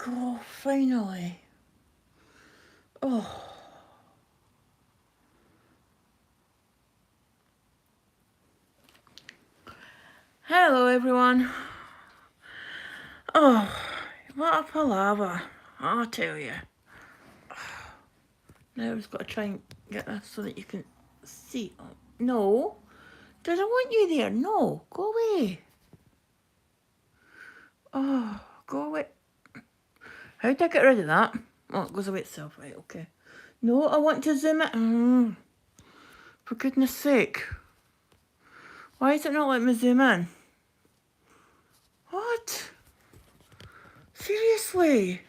go, finally. Oh. Hello, everyone. Oh, what a palaver, I'll tell you. Now I've just got to try and get this so that you can see. Oh, no, doesn't want you there. No, go away. Oh, go away. How do I get rid of that? Oh, it goes away itself. Right, okay. No, I want to zoom it. For goodness sake. Why is it not letting me zoom in? What? Seriously?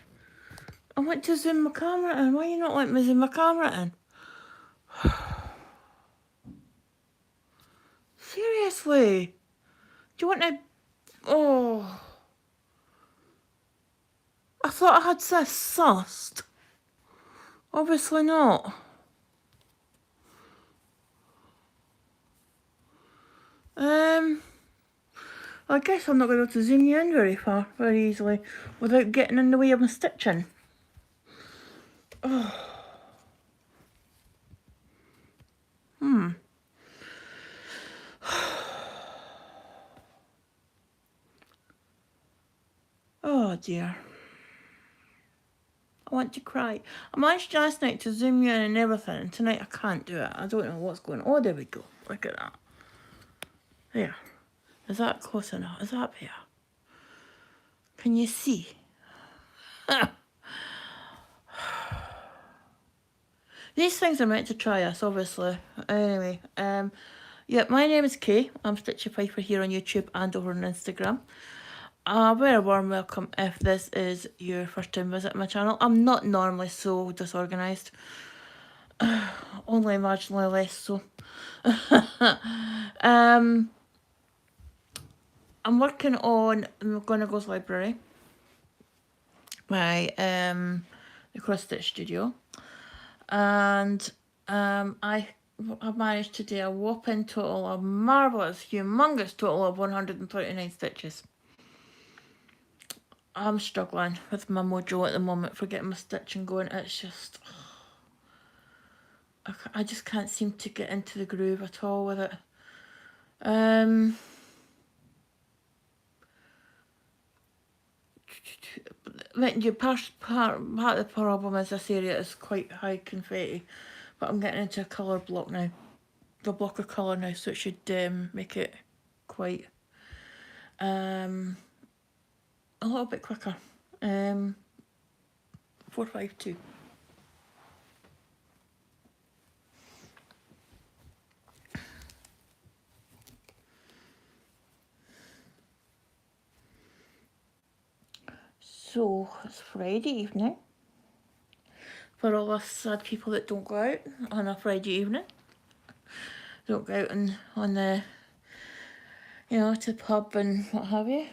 I want to zoom my camera in. Why are you not letting me zoom my camera in? Seriously? Do you want to... Oh. I thought I had this sussed. Obviously not. I guess I'm not going to be able to zoom you in very easily without getting in the way of my stitching. Oh. Oh dear. I want to cry. I managed last night to zoom you in and everything, and tonight I can't do it. I don't know what's going on. Oh, there we go. Look at that. There. Is that close enough? Is that better? Can you see? These things are meant to try us, obviously. Anyway, yeah, my name is Kay. I'm Stitchy Piper here on YouTube and over on Instagram. A very warm welcome if this is your first time visiting my channel. I'm not normally so disorganised. Only marginally less so. I'm working on McGonagall's library. My the cross stitch studio. And I have managed to do a whopping total of marvellous, humongous total of 139 stitches. I'm struggling with my mojo at the moment for getting my stitching going. It's just... I just can't seem to get into the groove at all with it. Part of the problem is this area is quite high confetti, but I'm getting into a colour block now. The block of colour now, so it should make it quite a little bit quicker. 452. So it's Friday evening. For all us sad people that don't go out on a Friday evening. Don't go out on the, you know, to the pub and what have you.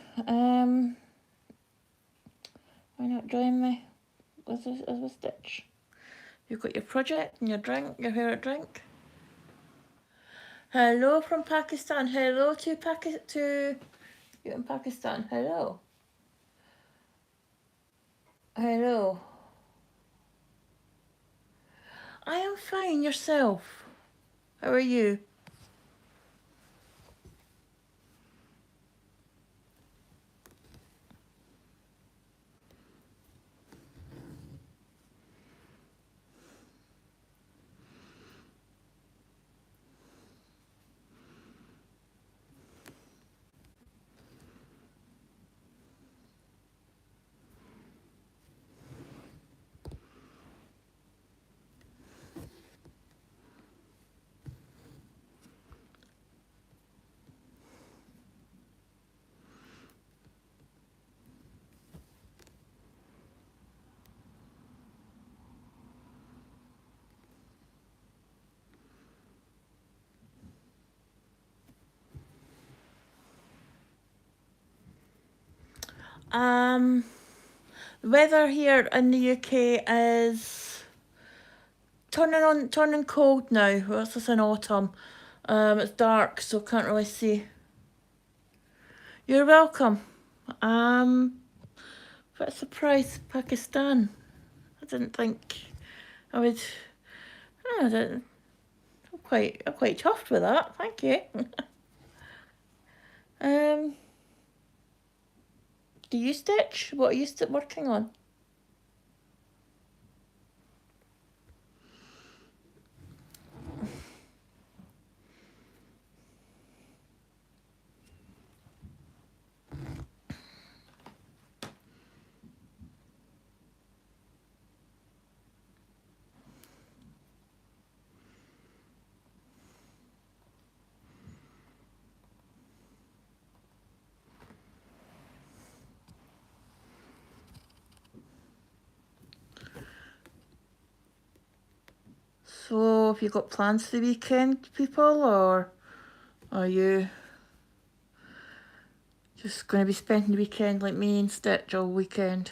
Why not join me as a stitch? You've got your project and your drink, your favourite drink. Hello from Pakistan. Hello to you in Pakistan. Hello. Hello. I am fine. Yourself? How are you? The weather here in the UK is turning cold now. Well, it's just in autumn. It's dark, so can't really see. You're welcome. bit surprised Pakistan. I didn't think I would. I don't, I'm quite chuffed with that. Thank you. Do you stitch? What are you working on? So, have you got plans for the weekend, people, or are you just going to be spending the weekend like me and Stitch all weekend?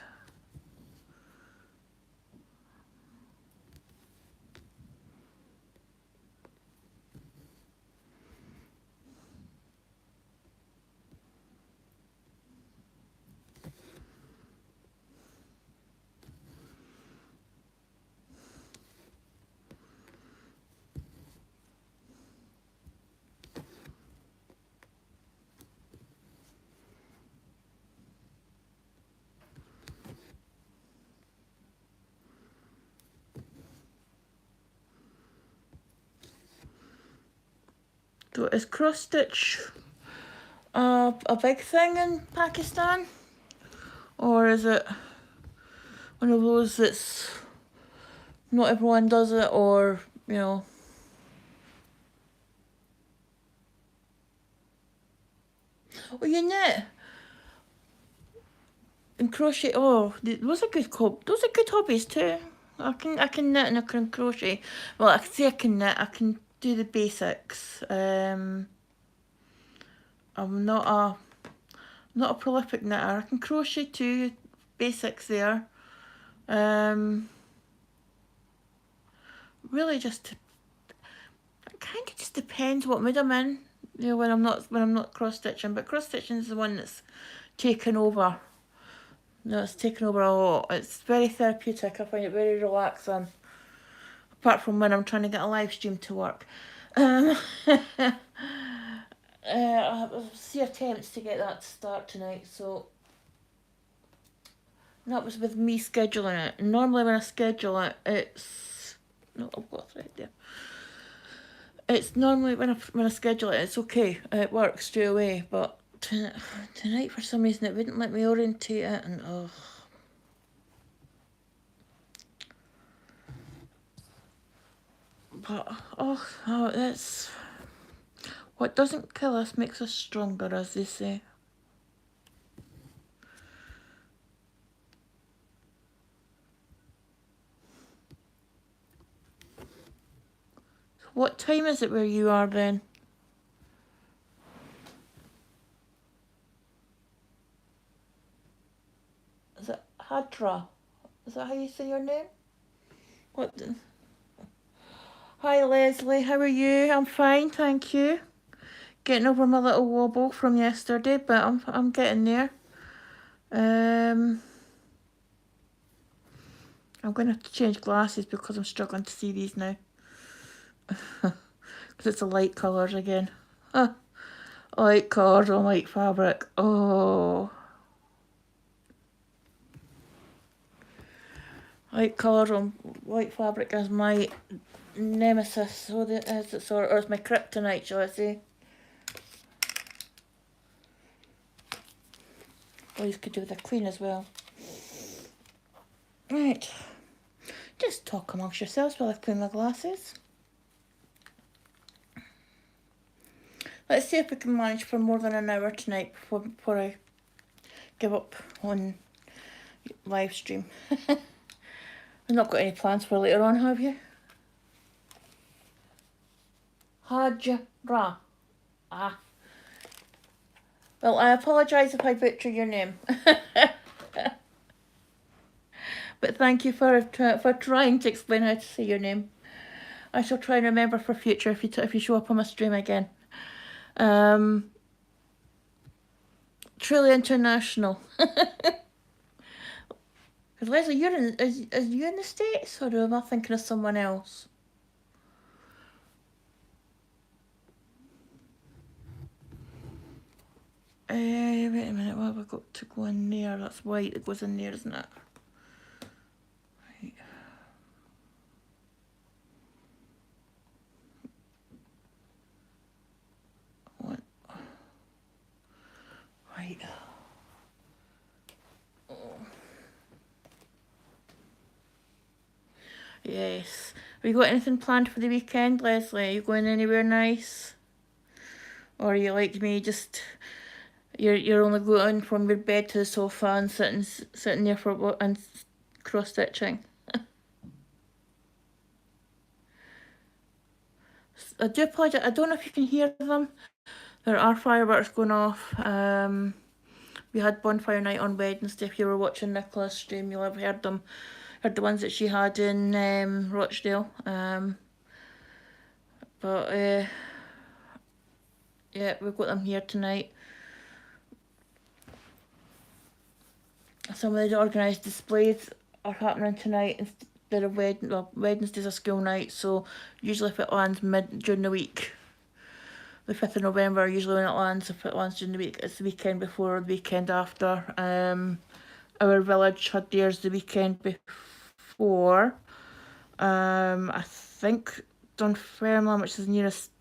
So, is cross stitch a big thing in Pakistan, or is it one of those that's not everyone does it, or you know? Oh, you knit and crochet. Oh, those are good. Those are good hobbies too. I can knit and I can crochet. Well, I can say I can knit. I can do the basics. I'm not a prolific knitter. I can crochet too. Basics there. Really, just it kind of just depends what mood I'm in. You know, when I'm not cross stitching. But cross stitching is the one that's taken over. No, it's taken over a lot. It's very therapeutic. I find it very relaxing. Apart from when I'm trying to get a live stream to work. I see attempts to get that to start tonight, so that was with me scheduling it. Normally when I schedule it, it's... No, I've got it right there. It's normally when I schedule it, it's okay. It works straight away, but tonight for some reason it wouldn't let me orientate it, and oh. But oh, that's what doesn't kill us makes us stronger, as they say. What time is it where you are then? Is it Hadra? Is that how you say your name? What? Hi Leslie, how are you? I'm fine, thank you. Getting over my little wobble from yesterday, but I'm getting there. I'm going to have to change glasses because I'm struggling to see these now. Because it's the light colours again. Light colours on light fabric. Oh. Light colours on white fabric is my nemesis, or it's my kryptonite, shall I say. Well, you could do with a clean as well. Right. Just talk amongst yourselves while I clean my glasses. Let's see if we can manage for more than an hour tonight before I give up on live stream. You've not got any plans for later on, have you? Hajra. Ah. Well, I apologise if I butcher your name. But thank you for trying to explain how to say your name. I shall try and remember for future if you show up on my stream again. Truly international. Because Leslie, is you in the States, or am I thinking of someone else? Wait a minute, what have I got to go in there? That's white that goes in there, isn't it? Right. What? Right. Oh. Yes. Have you got anything planned for the weekend, Leslie? Are you going anywhere nice? Or are you like me, just you're only going from your bed to the sofa and sitting there for and cross stitching? I do apologise. I don't know if you can hear them. There are fireworks going off. We had bonfire night on Wednesday. If you were watching Nicola's stream, you'll have heard them. Heard the ones that she had in Rochdale. But yeah, we've got them here tonight. Some of the organised displays are happening tonight instead of Wednesday's a school night, so usually if it lands during the week, the 5th of November, usually when it lands, if it lands during the week, it's the weekend before or the weekend after. Our village had theirs the weekend before. I think Dunfermline, which is the nearest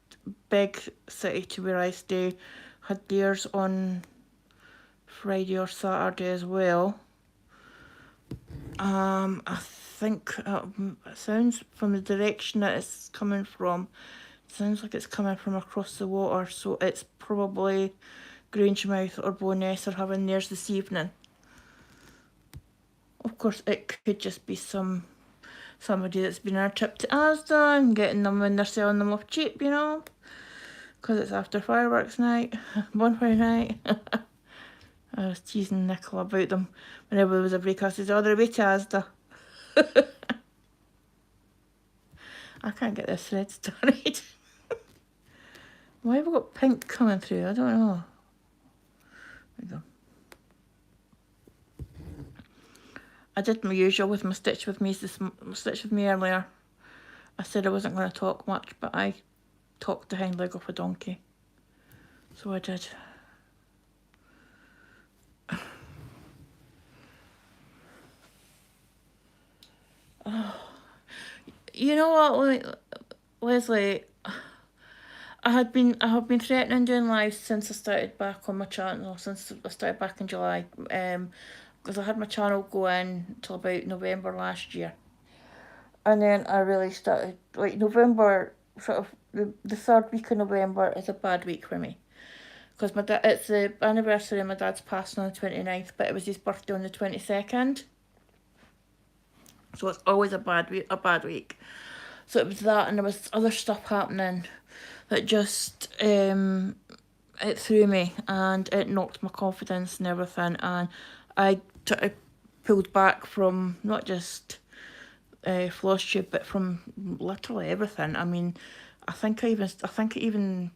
big city to where I stay, had theirs on Friday or Saturday as well. I think it sounds from the direction that it's coming from. It sounds like it's coming from across the water, so it's probably Grangemouth or Bo'ness are having theirs this evening. Of course, it could just be somebody that's been on a trip to Asda and getting them when they're selling them off cheap, you know, because it's after fireworks night, bonfire night. I was teasing Nicola about them whenever there was a break. I said, "Oh, they're away to Asda." I can't get this thread started. Why have we got pink coming through? I don't know. There we go. I did my usual with my stitch with me earlier. I said I wasn't going to talk much, but I talked the hind leg off a donkey. So I did. Oh. You know what, Leslie? I have been threatening doing lives since I started back on my channel, since I started back in July. Because I had my channel going till about November last year. And then I really started, like November, sort of the third week of November is a bad week for me. Because it's the anniversary of my dad's passing on the 29th, but it was his birthday on the 22nd. So it's always a bad week. So it was that, and there was other stuff happening that just it threw me, and it knocked my confidence and everything, and I pulled back from not just floss tube, but from literally everything. I mean, I think I even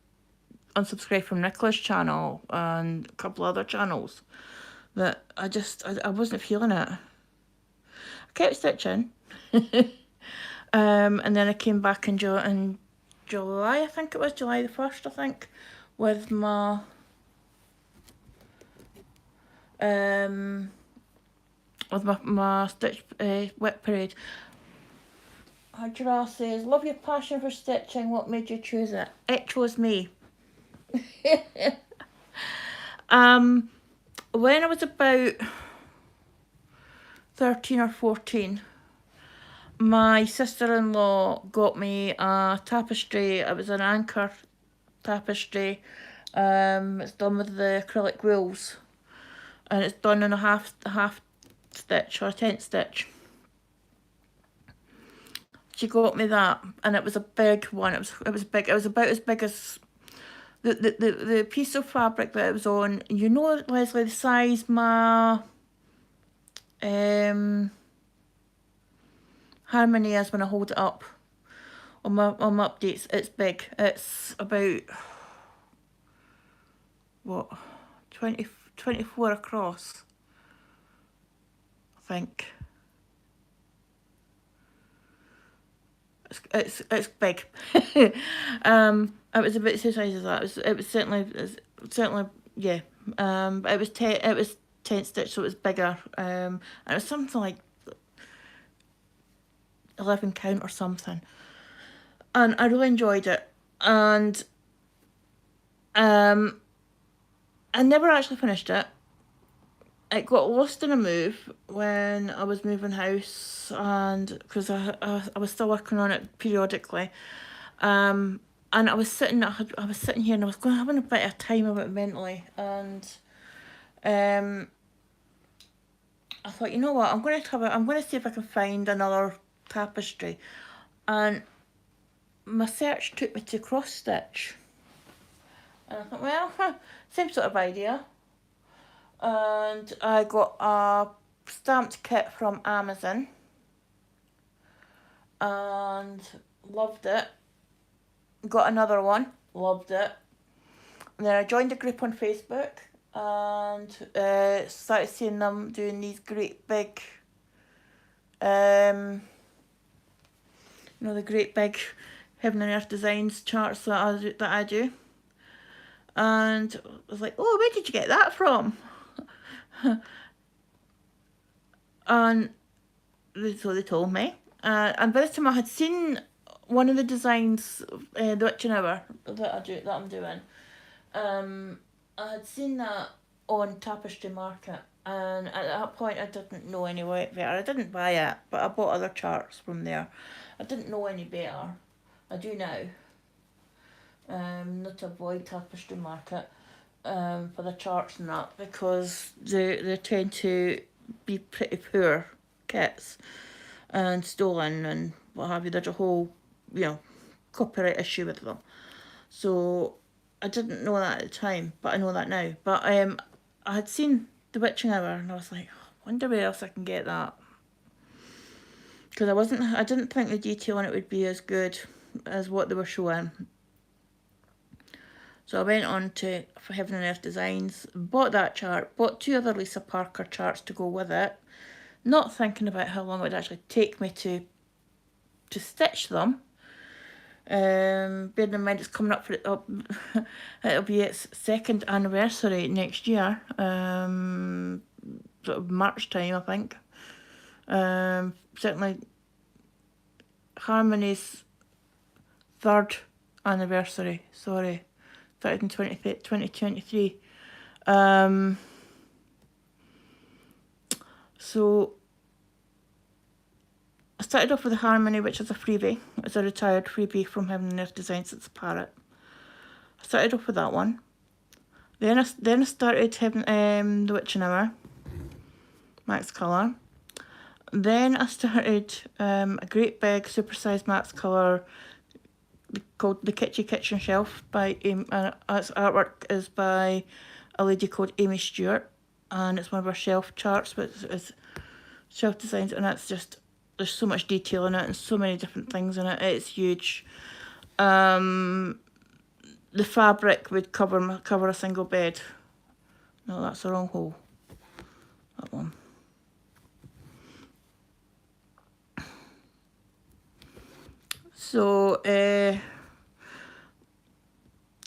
unsubscribed from Nicola's channel and a couple other channels that I wasn't feeling it. I kept stitching. And then I came back in July, I think it was July the 1st, I think, with my stitch whip parade. Hajra says, "Love your passion for stitching. What made you choose it?" It chose me. When I was about 13 or 14, my sister-in-law got me a tapestry. It was an anchor tapestry. It's done with the acrylic wools, and it's done in a half stitch or a tent stitch. She got me that, and it was a big one. It was big. It was about as big as the piece of fabric that it was on. You know, Leslie, the size my Harmony is when I hold it up on my updates. It's big. It's about what 24 across, I think. It's big. It was about the same size as that. It was certainly yeah. It was tent stitch, so it was bigger. And it was something like 11 count or something. And I really enjoyed it. And I never actually finished it. It got lost in a move when I was moving house, and because I was still working on it periodically. And I was sitting here and I was having a bit of time of it mentally, and I thought, you know what, I'm going to see if I can find another tapestry, and my search took me to cross stitch, and I thought, well, same sort of idea, and I got a stamped kit from Amazon, and loved it. Got another one, loved it. And then I joined a group on Facebook and started seeing them doing these great big, the great big Heaven and Earth Designs charts that I do. And I was like, oh, where did you get that from? And so they told me. And by this time I had seen one of the designs, the Witching Hour that I'm doing. I had seen that on Tapestry Market, and at that point I didn't know any better. I didn't buy it, but I bought other charts from there. I didn't know any better. I do now. Not to avoid Tapestry Market for the charts and that, because they tend to be pretty poor kits and stolen and what have you. There's a whole, copyright issue with them. So I didn't know that at the time, but I know that now. But I had seen The Witching Hour, and I was like, oh, wonder where else I can get that. Because I didn't think the detail on it would be as good as what they were showing. So I went on to for Heaven and Earth Designs, bought that chart, bought 2 other Lisa Parker charts to go with it, not thinking about how long it would actually take me to stitch them. Bearing in mind it's coming up for it'll be its 2nd anniversary next year, sort of March time, I think. Certainly Harmony's 3rd anniversary, started in 2023. So I started off with the Harmony, which is a freebie. It's a retired freebie from Heaven and Earth Designs. It's a parrot. I started off with that one. Then I started the Witching Hour, Max Colour. Then I started a great big supersized Max Colour called the Kitschy Kitchen Shelf by its artwork is by a lady called Amy Stewart, and it's one of her shelf charts, but it's shelf designs, and that's just, there's so much detail in it and so many different things in it. It's huge. The fabric would cover a single bed. No, that's the wrong hole. That one. So,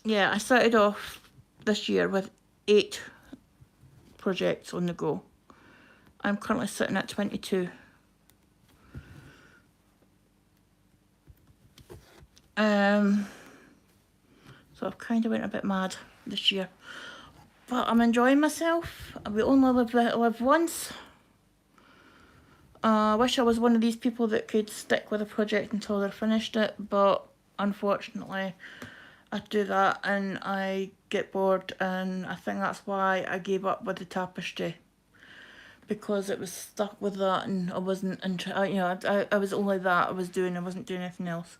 yeah, I started off this year with 8 projects on the go. I'm currently sitting at 22. So I've kind of went a bit mad this year. But I'm enjoying myself. We only live once. I wish I was one of these people that could stick with a project until they're finished it, but unfortunately I do that and I get bored, and I think that's why I gave up with the tapestry, because it was stuck with that and I wasn't, I was only that I wasn't doing anything else.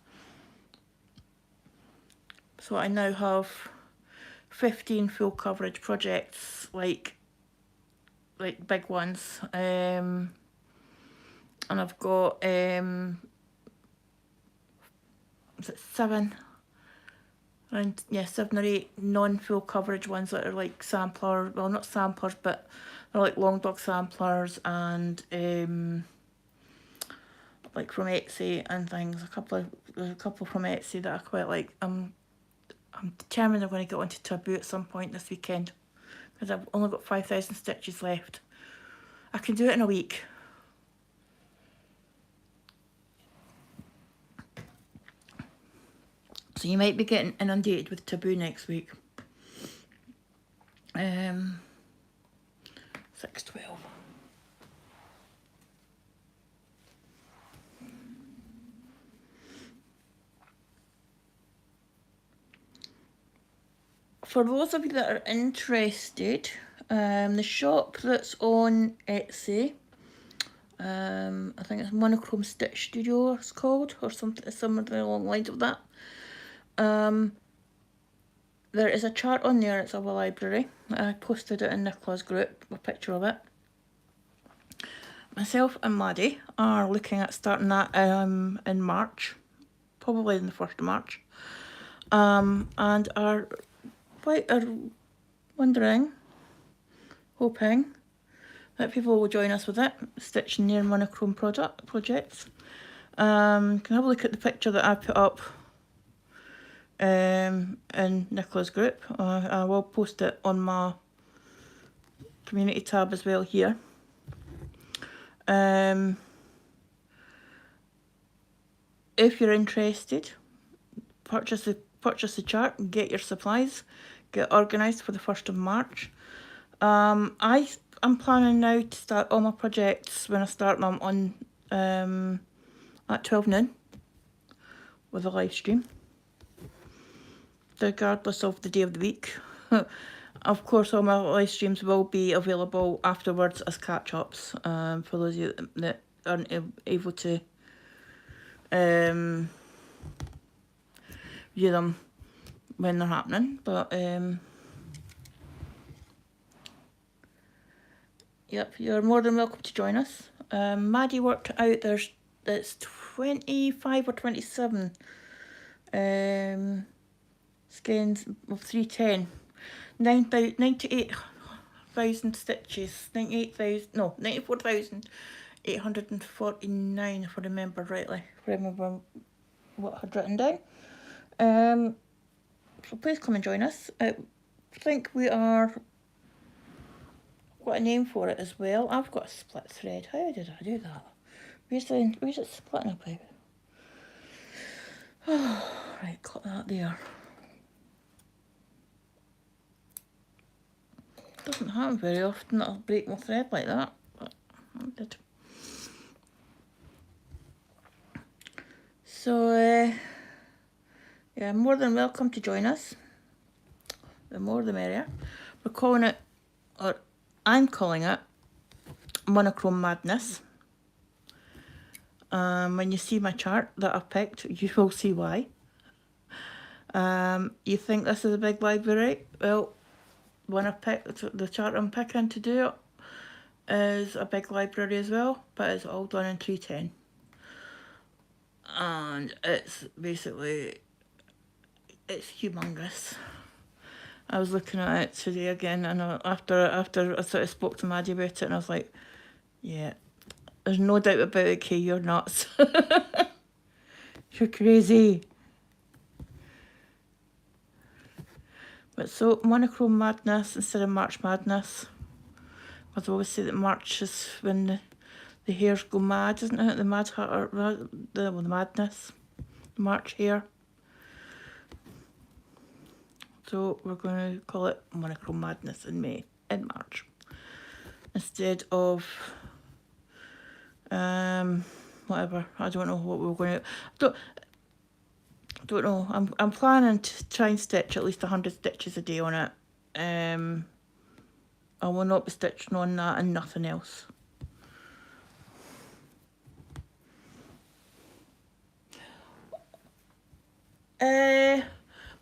So I now have 15 full coverage projects, like big ones, and I've got 7 or 8 non-full coverage ones that are like sampler, well, not samplers, but they're like long dog samplers, and like from Etsy and things. There's a couple from Etsy that I quite like. I'm determined I'm going to get onto Taboo at some point this weekend because I've only got 5,000 stitches left. I can do it in a week. So you might be getting inundated with Taboo next week. 612. For those of you that are interested, the shop that's on Etsy, I think it's Monochrome Stitch Studio it's called, or something along the lines of that. There is a chart on there, it's of a library. I posted it in Nicola's group, a picture of it. Myself and Maddie are looking at starting that in March, probably in the 1st of March, and are wondering, hoping that people will join us with it, stitching their monochrome projects. You can have a look at the picture that I put up in Nicola's group. I will post it on my community tab as well here. If you're interested, purchase the chart and get your supplies. Get organised for the 1st of March. I'm planning now to start all my projects when I start them on at 12 noon with a live stream, regardless of the day of the week. Of course, all my live streams will be available afterwards as catch-ups for those of you that aren't able to view them when they're happening. But yep, you're more than welcome to join us. Maddie worked out it's 25 or 27 skeins of 310. 98,000 stitches, 94,849 if I remember rightly, if I remember what I had written down. So please come and join us. I think we are, got a name for it as well. I've got a split thread. How did I do that? Where's it splitting about? Oh, right, cut that there. Doesn't happen very often that I'll break my thread like that, but I did. So, yeah, more than welcome to join us. The more the merrier. We're calling it, or I'm calling it, Monochrome Madness. When you see my chart that I've picked, you will see why. You think this is a big library? Well, when I picked the chart I'm picking to do it is a big library as well, but it's all done in 310. And it's basically, it's humongous. I was looking at it today again, and after I sort of spoke to Maddie about it, and I was like, yeah, there's no doubt about it, Kay, you're nuts. You're crazy. But so, Monochrome Madness instead of March Madness. Because I always say that March is when the hairs go mad, isn't it? The mad hat, or the madness. March hair. So we're going to call it Monochrome Madness in March. Instead of whatever. I don't know what we're going to. Don't know. I'm planning to try and stitch at least 100 stitches a day on it. I will not be stitching on that and nothing else. My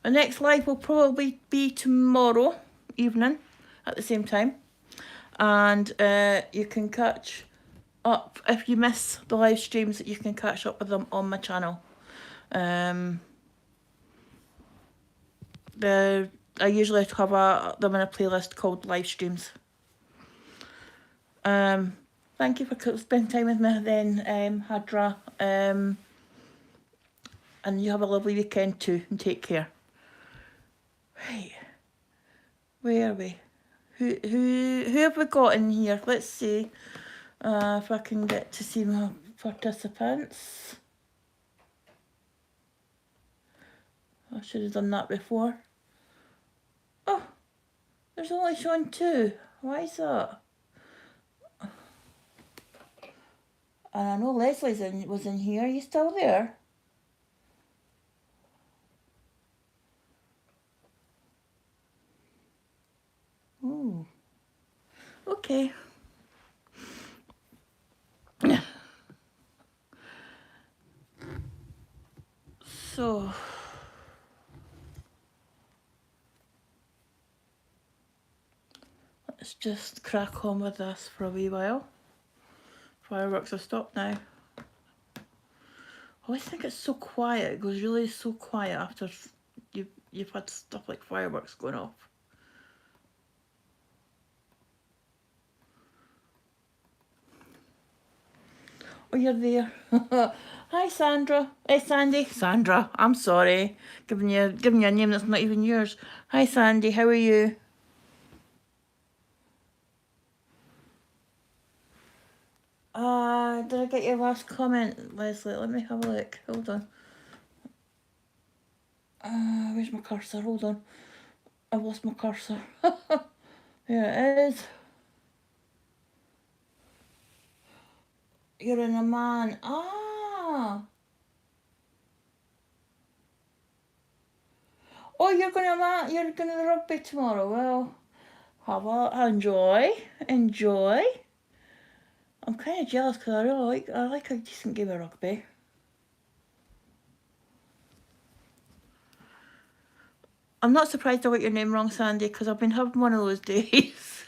next live will probably be tomorrow evening at the same time. And you can catch up, if you miss the live streams, you can catch up with them on my channel. I usually have them in a playlist called live streams. That's Thank you for spending time with me then, Hadra. And you have a lovely weekend too, and take care. Right, where are we? Who have we got in here? Let's see if I can get to see my participants. I should have done that before. Oh, there's only shown 2. Why is that? And I know Leslie's was in here. Are you still there? Ooh. Okay. So, let's just crack on with this for a wee while. Fireworks have stopped now. I always think it's so quiet. It goes really so quiet after you've had stuff like fireworks going off. Oh, you're there. Hi, Sandra. Hey, Sandy. Sandra. I'm sorry. Giving you a name that's not even yours. Hi, Sandy. How are you? Did I get your last comment, Leslie? Let me have a look. Hold on. Where's my cursor? Hold on. I've lost my cursor. Here it is. You're in a man. Ah. Oh, you're going to the rugby tomorrow. Well, enjoy. I'm kind of jealous because I like a decent game of rugby. I'm not surprised I got your name wrong, Sandy, because I've been having one of those days.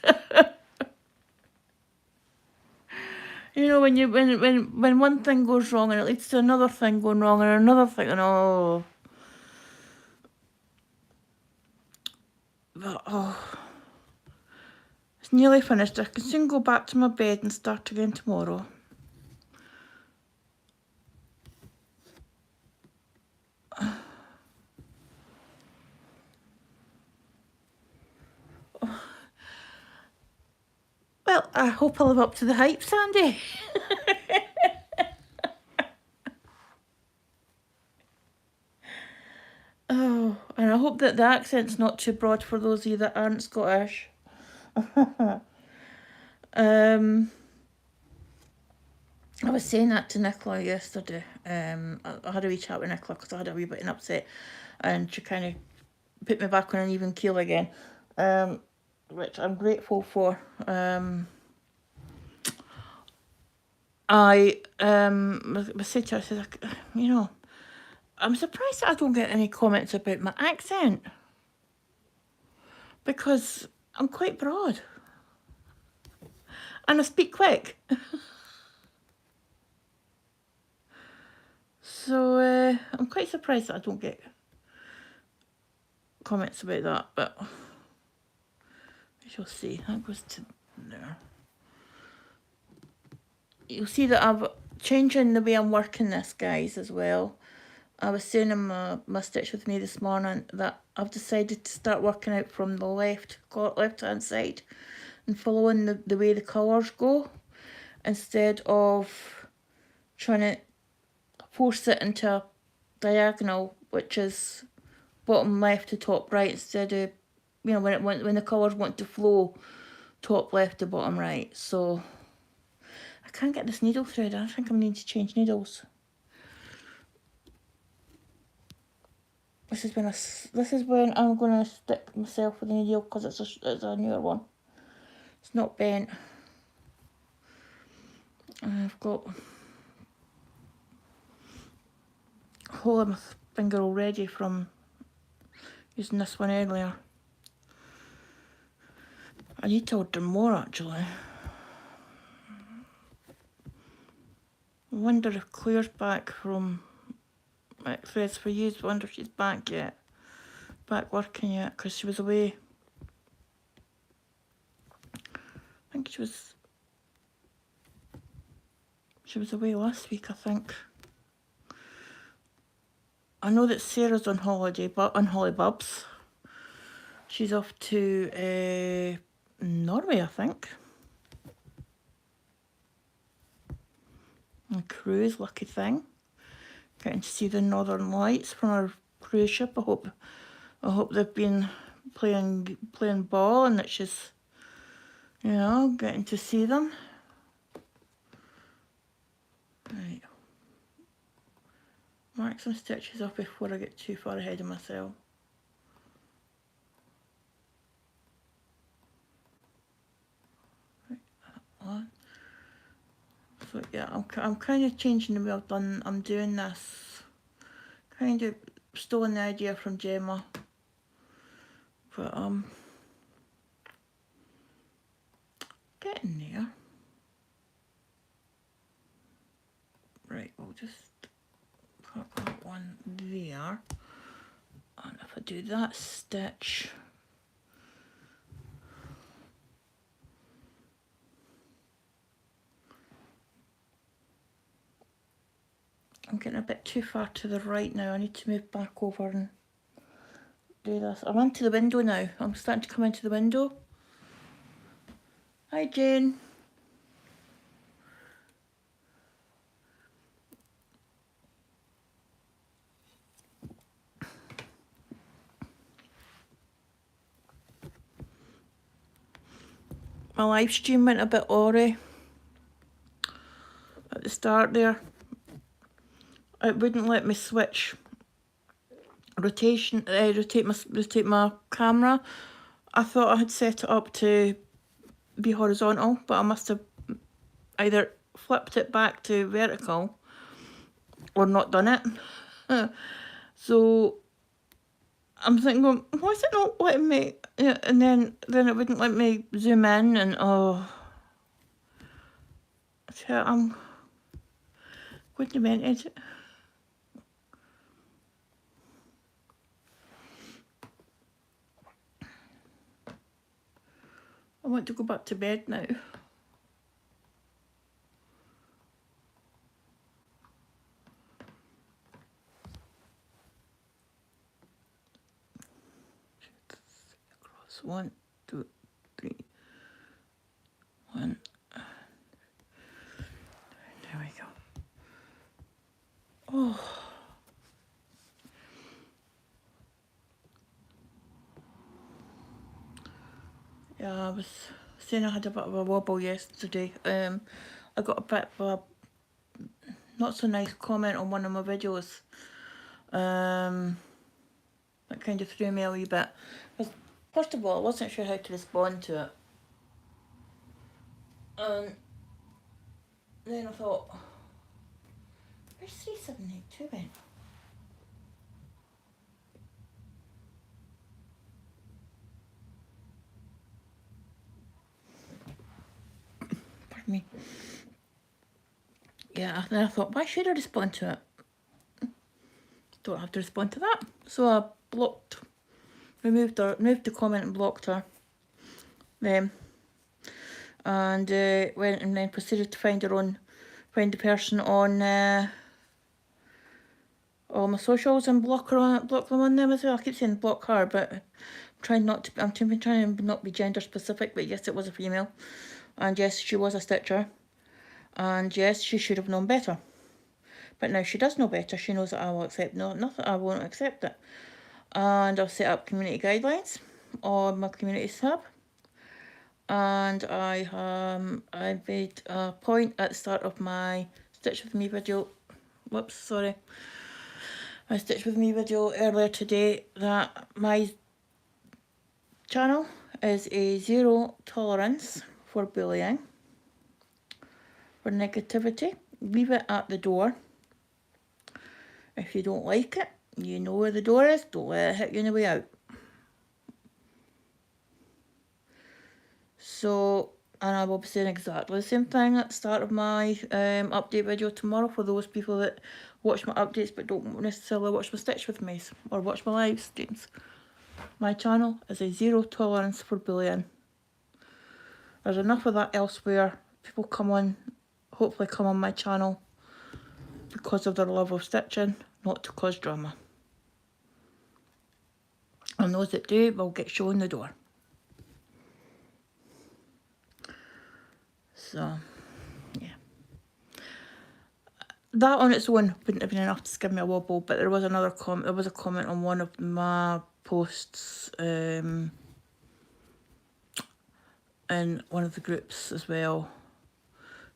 You know, when one thing goes wrong and it leads to another thing going wrong and another thing, and oh. But, it's nearly finished. I can soon go back to my bed and start again tomorrow. Well, I hope I live up to the hype, Sandy. Oh, and I hope that the accent's not too broad for those of you that aren't Scottish. I was saying that to Nicola yesterday. I had a wee chat with Nicola because I had a wee bit of an upset, and she kind of put me back on an even keel again, which I'm grateful for. I said to her, I said, you know, I'm surprised that I don't get any comments about my accent, because I'm quite broad and I speak quick. So I'm quite surprised that I don't get comments about that, but we shall see. That goes to there. You'll see that I'm changing the way I'm working this, guys, as well. I was saying in my Stitch With Me this morning that I've decided to start working out from the left-hand side and following the way the colours go, instead of trying to force it into a diagonal, which is bottom left to top right, instead of, you know, when the colours want to flow top left to bottom right. So I can't get this needle thread. I think I'm needing to change needles. This is when I'm going to stick myself with the needle, because it's a newer one. It's not bent. And I've got a hole in my finger already from using this one earlier. I need to order more, actually. I wonder if Claire's back from Threads for You. I wonder if she's back working yet, because she was away. I think she was She was away last week, I think. I know that Sarah's on holiday, but on Hollybubs. She's off to Norway, I think. A cruise, lucky thing. Getting to see the Northern Lights from our cruise ship. I hope they've been playing ball and that she's, you know, getting to see them. Right. Mark some stitches off before I get too far ahead of myself. Right, that one. So yeah, I'm kind of changing the way I'm doing this. Kind of stolen the idea from Gemma, but getting there. Right, we'll just put that one there, and if I do that stitch, I'm getting a bit too far to the right now. I need to move back over and do this. I'm into the window now. I'm starting to come into the window. Hi, Jane. My live stream went a bit awry at the start there. It wouldn't let me switch rotate my camera. I thought I had set it up to be horizontal, but I must have either flipped it back to vertical or not done it. So I'm thinking, why is it not letting me? Yeah, and then it wouldn't let me zoom in, and oh, I'm going demented. I want to go back to bed now. Across 1, 2, 3, 1. There we go. Oh. Yeah, I was saying I had a bit of a wobble yesterday. I got a bit of a not so nice comment on one of my videos. That kind of threw me a wee bit. First of all, I wasn't sure how to respond to it. And then I thought, where's 3782 went? Pardon me. Yeah, then I thought, why should I respond to it? Don't have to respond to that. So I removed the comment and blocked her. Then. And went and then proceeded to find the person on all my socials and block them on them as well. I keep saying block her, but I'm trying to not be gender specific, but yes, it was a female. And yes, she was a stitcher. And yes, she should have known better. But now she does know better. She knows that I will accept nothing. I won't accept it. And I've set up community guidelines on my community tab. And I made a point at the start of my Stitch With Me video, my Stitch With Me video earlier today, that my channel is a zero tolerance for bullying, for negativity. Leave it at the door. If you don't like it, you know where the door is, don't let it hit you on the way out. So, and I will be saying exactly the same thing at the start of my update video tomorrow for those people that watch my updates but don't necessarily watch my Stitch With Me's or watch my live streams. My channel is a zero tolerance for bullying. There's enough of that elsewhere. People come on hopefully come on my channel because of their love of stitching, not to cause drama. And those that do will get shown the door. So, yeah. That on its own wouldn't have been enough to give me a wobble, but there was another comment. There was a comment on one of my posts in one of the groups as well.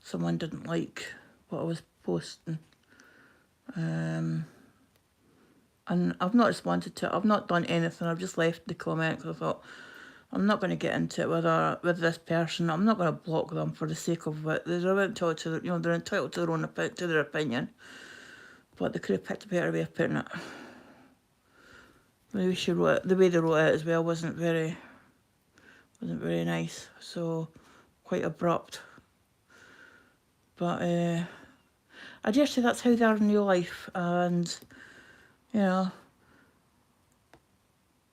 Someone didn't like what I was posting. And I've not responded to it. I've not done anything. I've just left the comment because I thought, I'm not going to get into it with this person. I'm not going to block them for the sake of it. They're entitled to, they're entitled to their own to their opinion. But they could have picked a better way of putting it. Maybe she wrote it, the way they wrote it as well wasn't very nice. So quite abrupt. But I dare say that's how they are in real life, and you know,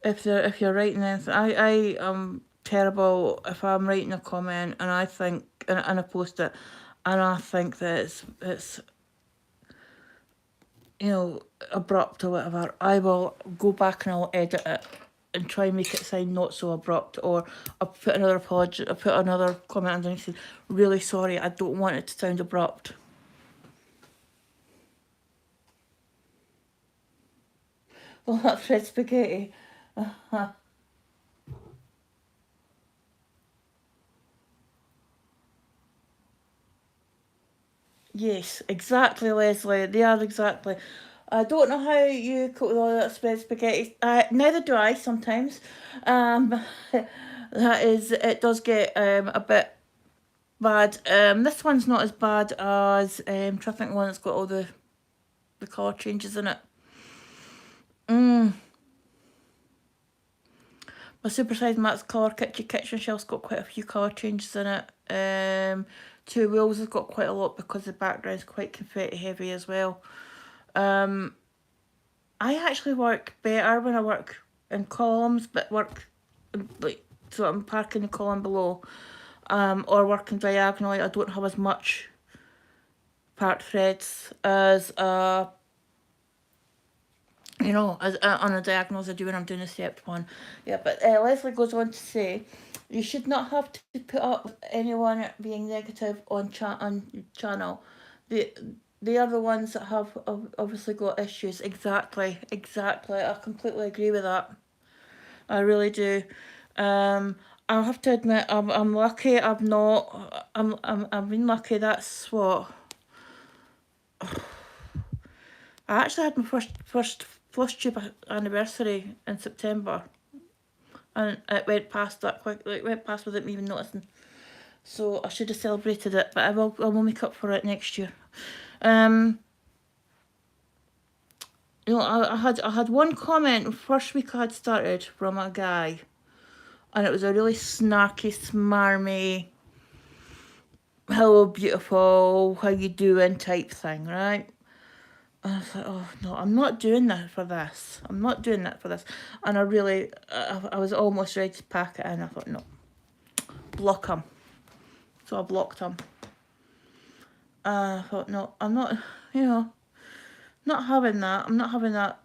if you're writing anything, I am terrible if I'm writing a comment and I think and I post it and I think that it's you know, abrupt or whatever, I will go back and I'll edit it and try and make it sound not so abrupt, or I'll put another apology, I'll put another comment underneath saying, really sorry, I don't want it to sound abrupt. Well, that's red spaghetti. Yes, exactly, Leslie. They are exactly. I don't know how you cook with all that red spaghetti. Neither do I sometimes. It does get a bit bad. This one's not as bad as I'm trying to think one that's got all the colour changes in it. My supersized Matt's Colour kitchen shelf's got quite a few colour changes in it. Two Wheels has got quite a lot because the background's quite confetti heavy as well. I actually work better when I work in columns, but work like, so I'm parking the column below, or working diagonally. I don't have as much part threads as you know, as on a diagonal as I do when I'm doing a stepped one. Yeah, but Leslie goes on to say, you should not have to put up with anyone being negative on channel. They are the ones that have obviously got issues. Exactly. I completely agree with that. I really do. I have to admit, I'm lucky. I've been lucky. That's what. I actually had my first tube anniversary in September, and it went past that quickly. It went past without me even noticing. So I should have celebrated it, but I will make up for it next year. You know, I had one comment first week I had started from a guy, and it was a really snarky, smarmy, hello beautiful, how you doing type thing, right? And I thought, oh no, I'm not doing that for this. I'm not doing that for this. And I was almost ready to pack it in. I thought, no, block him. So I blocked him. I thought, no, I'm not, you know, not having that. I'm not having that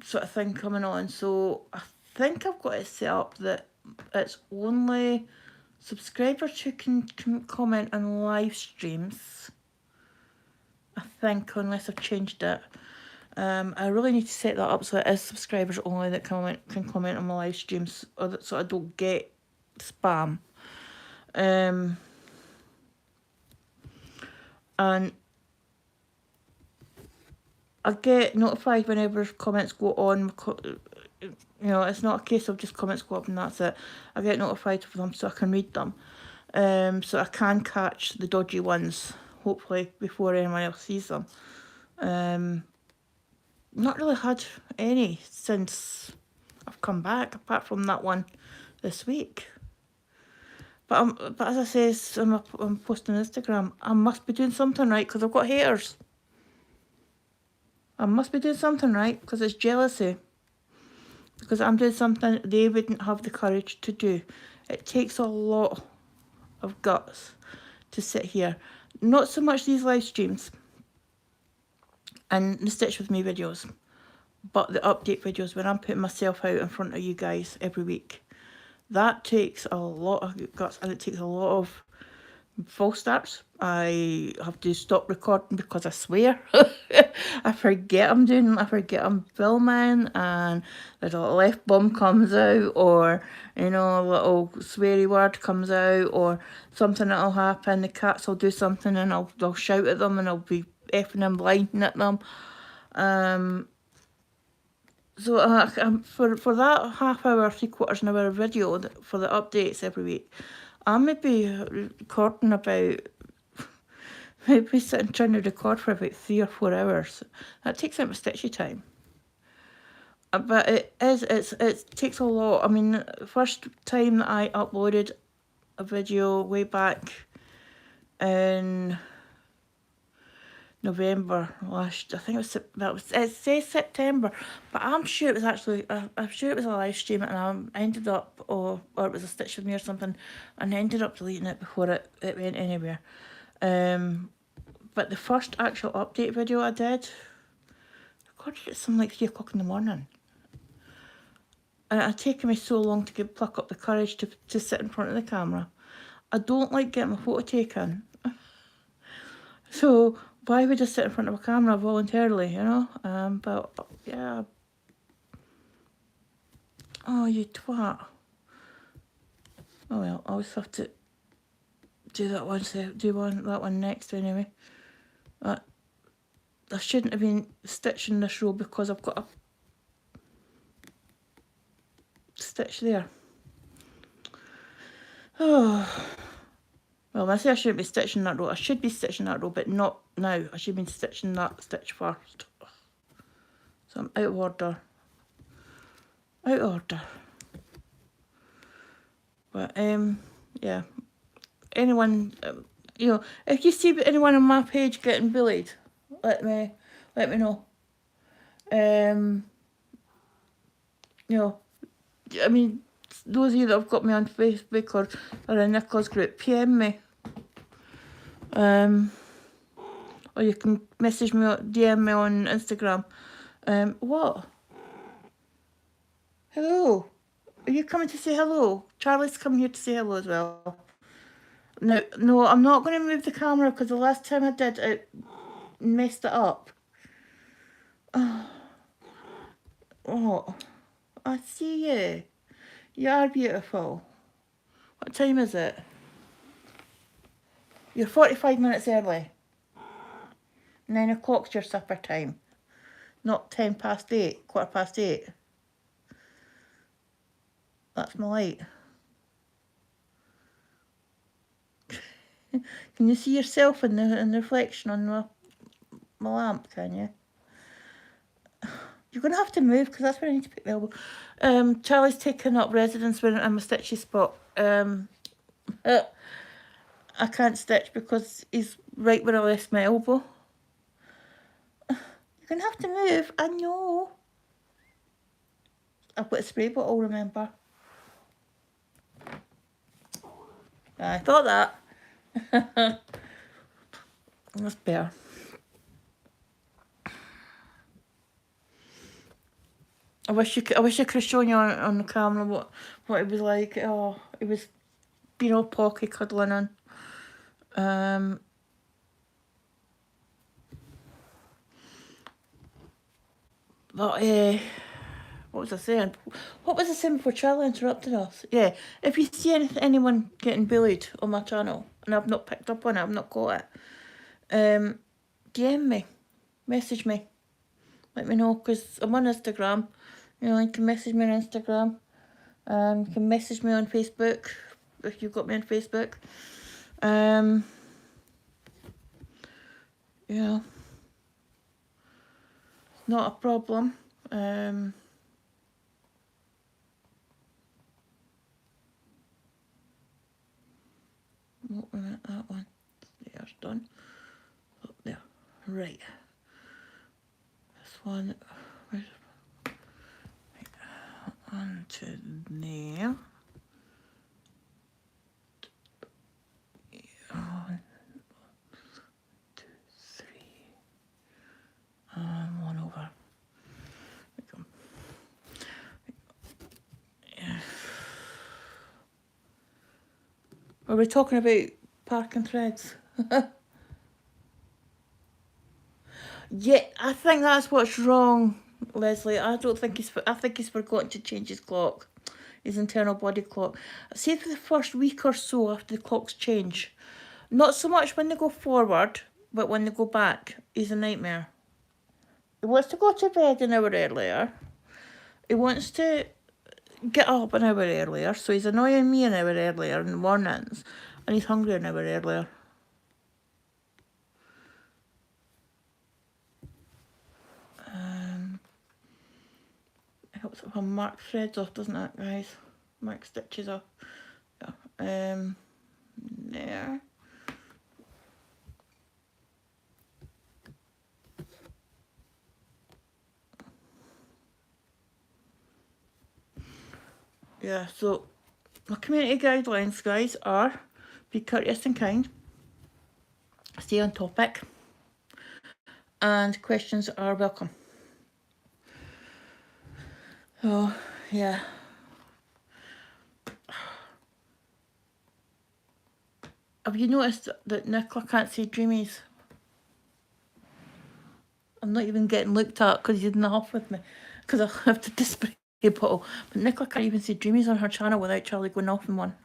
sort of thing coming on. So I think I've got it set up that it's only subscribers who can comment on live streams. I think, unless I've changed it. I really need to set that up so it is subscribers only that can comment on my live streams, so I don't get spam. And I get notified whenever comments go on. You know, it's not a case of just comments go up and that's it. I get notified for them so I can read them. So I can catch the dodgy ones, hopefully, before anyone else sees them. Not really had any since I've come back, apart from that one this week. But as I say, I'm posting on Instagram, I must be doing something right because I've got haters. I must be doing something right because it's jealousy. Because I'm doing something they wouldn't have the courage to do. It takes a lot of guts to sit here. not so much these live streams and the Stitch With Me videos, but the update videos when I'm putting myself out in front of you guys every week. That takes a lot of guts and it takes a lot of false starts. I have to stop recording because I swear. I forget I'm filming and there's a little F-bomb comes out, or a little sweary word comes out, or something that'll happen. The cats will do something and they'll shout at them and I'll be effing and blinding at them. So for that half hour, 3/4 an hour video for the updates every week, I may be recording about, maybe sitting trying to record for about 3 or 4 hours. That takes out my stitchy time. But it takes a lot. I mean, the first time that I uploaded a video way back in November last, I think it says September, but I'm sure it was actually, I'm sure it was a live stream, and I ended up, or it was a Stitch With Me or something, and I ended up deleting it before it went anywhere. But the first actual update video I did, I recorded it something like 3 o'clock in the morning. And it had taken me so long to pluck up the courage to sit in front of the camera. I don't like getting my photo taken. So why would I sit in front of a camera voluntarily, But yeah. Oh, you twat. Oh well, I'll just have to do that one next anyway. I shouldn't have been stitching this row because I've got a stitch there. Oh. Well, I say I shouldn't be stitching that row. I should be stitching that row, but not now. I should be stitching that stitch first. So I'm out of order. Out of order. But, yeah. Anyone, if you see anyone on my page getting bullied, let me know. I mean, those of you that have got me on Facebook or in Nicola's group, PM me. Or you can message me, DM me on Instagram. What? Hello? Are you coming to say hello? Charlie's coming here to say hello as well. No, I'm not going to move the camera because the last time I did, it messed it up. Oh, I see you. You are beautiful. What time is it? You're 45 minutes early. 9 o'clock's your supper time. Not 8:10, 8:15. That's my light. Can you see yourself in the reflection on my lamp, can you? You're going to have to move because that's where I need to pick the elbow. Charlie's taking up residence in my stitchy spot. I can't stitch because he's right where I left my elbow. You're going to have to move, I know. I've got a spray bottle, remember. I thought that. That's better. I wish I could have shown you on the camera what it was like. Oh, it was being all pocky cuddling on. But what was I saying? What was I saying before Charlie interrupted us? Yeah, if you see anyone getting bullied on my channel and I've not picked up on it, I've not caught it, DM me, message me, let me know, because I'm on Instagram. You can message me on Instagram. You can message me on Facebook if you've got me on Facebook. Yeah, not a problem. That one there's done. Up there, right. This one, onto there. Are we talking about parking threads? Yeah, I think that's what's wrong, Leslie. I think he's forgotten to change his clock, his internal body clock. See, for the first week or so after the clocks change, not so much when they go forward, but when they go back, he's a nightmare. He wants to go to bed an hour earlier. He wants to get up an hour earlier, so he's annoying me an hour earlier in the mornings, and he's hungry an hour earlier. It helps if I mark threads off, doesn't it, guys? Mark stitches off. Yeah. There. Yeah, so my community guidelines, guys, are be courteous and kind, stay on topic, and questions are welcome. Oh, yeah. Have you noticed that Nicola can't say dreamies? I'm not even getting looked at because you didn't laugh with me, because I have to display a bottle. But Nicola can't even say dreamies on her channel without Charlie going off in one.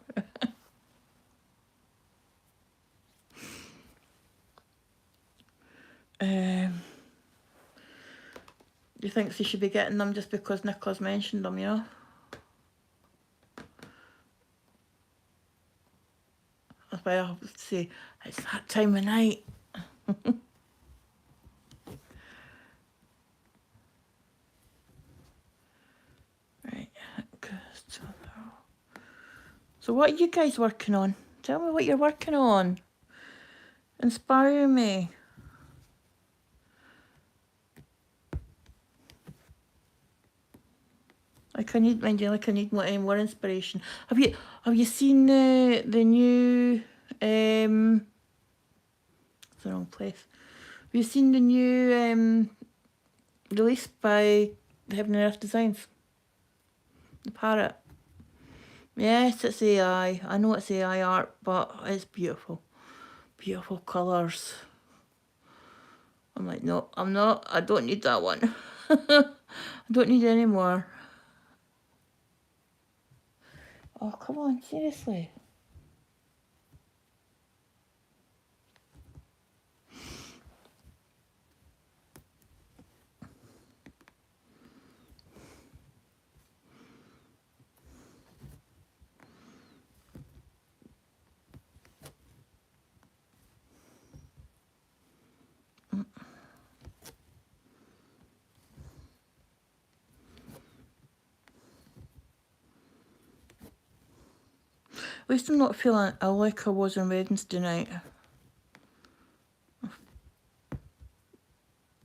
Do you think she should be getting them just because Nicola's mentioned them, you know? That's why I have to say, it's that time of night. Right. So what are you guys working on? Tell me what you're working on. Inspire me. Like I need more inspiration. Have you seen the new it's the wrong place. Have you seen the new release by Heaven and Earth Designs? The parrot. Yes, it's AI. I know it's AI art, but it's beautiful. Beautiful colours. I'm like, no, I'm not. I don't need that one. I don't need any more. Oh, come on, seriously. At least I'm not feeling ill like I was on Wednesday night.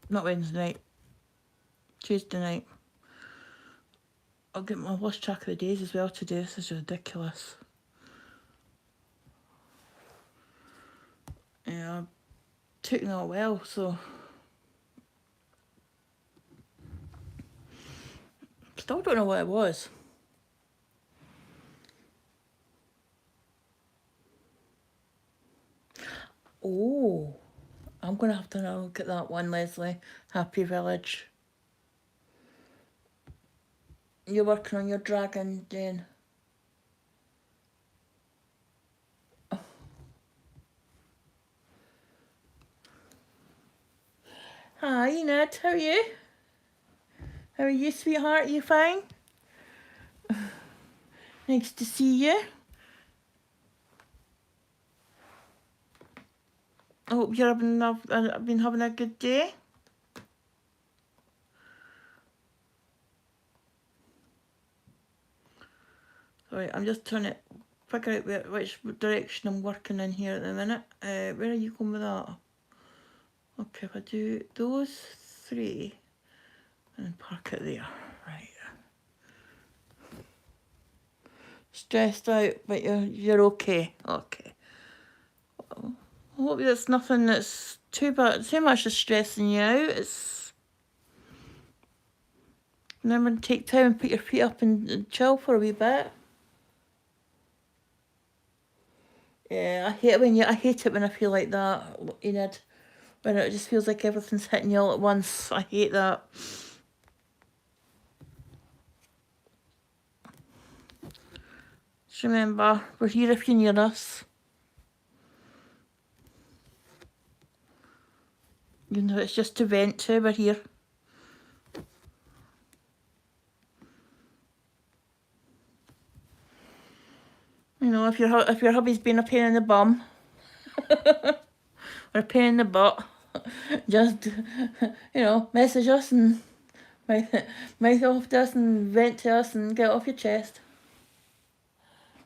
Not Wednesday night. Tuesday night. I've lost track of the days as well today. This is ridiculous. Yeah, I took not well, so still don't know what it was. Oh, I'm gonna have to look at that one, Leslie. Happy Village. You're working on your dragon, Jane. Oh. Hi, Ned. How are you? How are you, sweetheart? You fine? Nice to see you. I hope you're been having a good day. Sorry, I'm just trying to figure out which direction I'm working in here at the minute. Where are you going with that? Okay, if I do those three and park it there, right. Stressed out, but you're okay. Okay. I hope there's nothing that's too much is stressing you out. It's remember to take time and put your feet up and chill for a wee bit. Yeah, I hate it when I feel like that, Enid. When it just feels like everything's hitting you all at once. I hate that. Just remember, we're here if you need us. You know, it's just to vent to, we're here. You know, if your hubby's been a pain in the bum or a pain in the butt, just message us and mouth off to us and vent to us and get off your chest.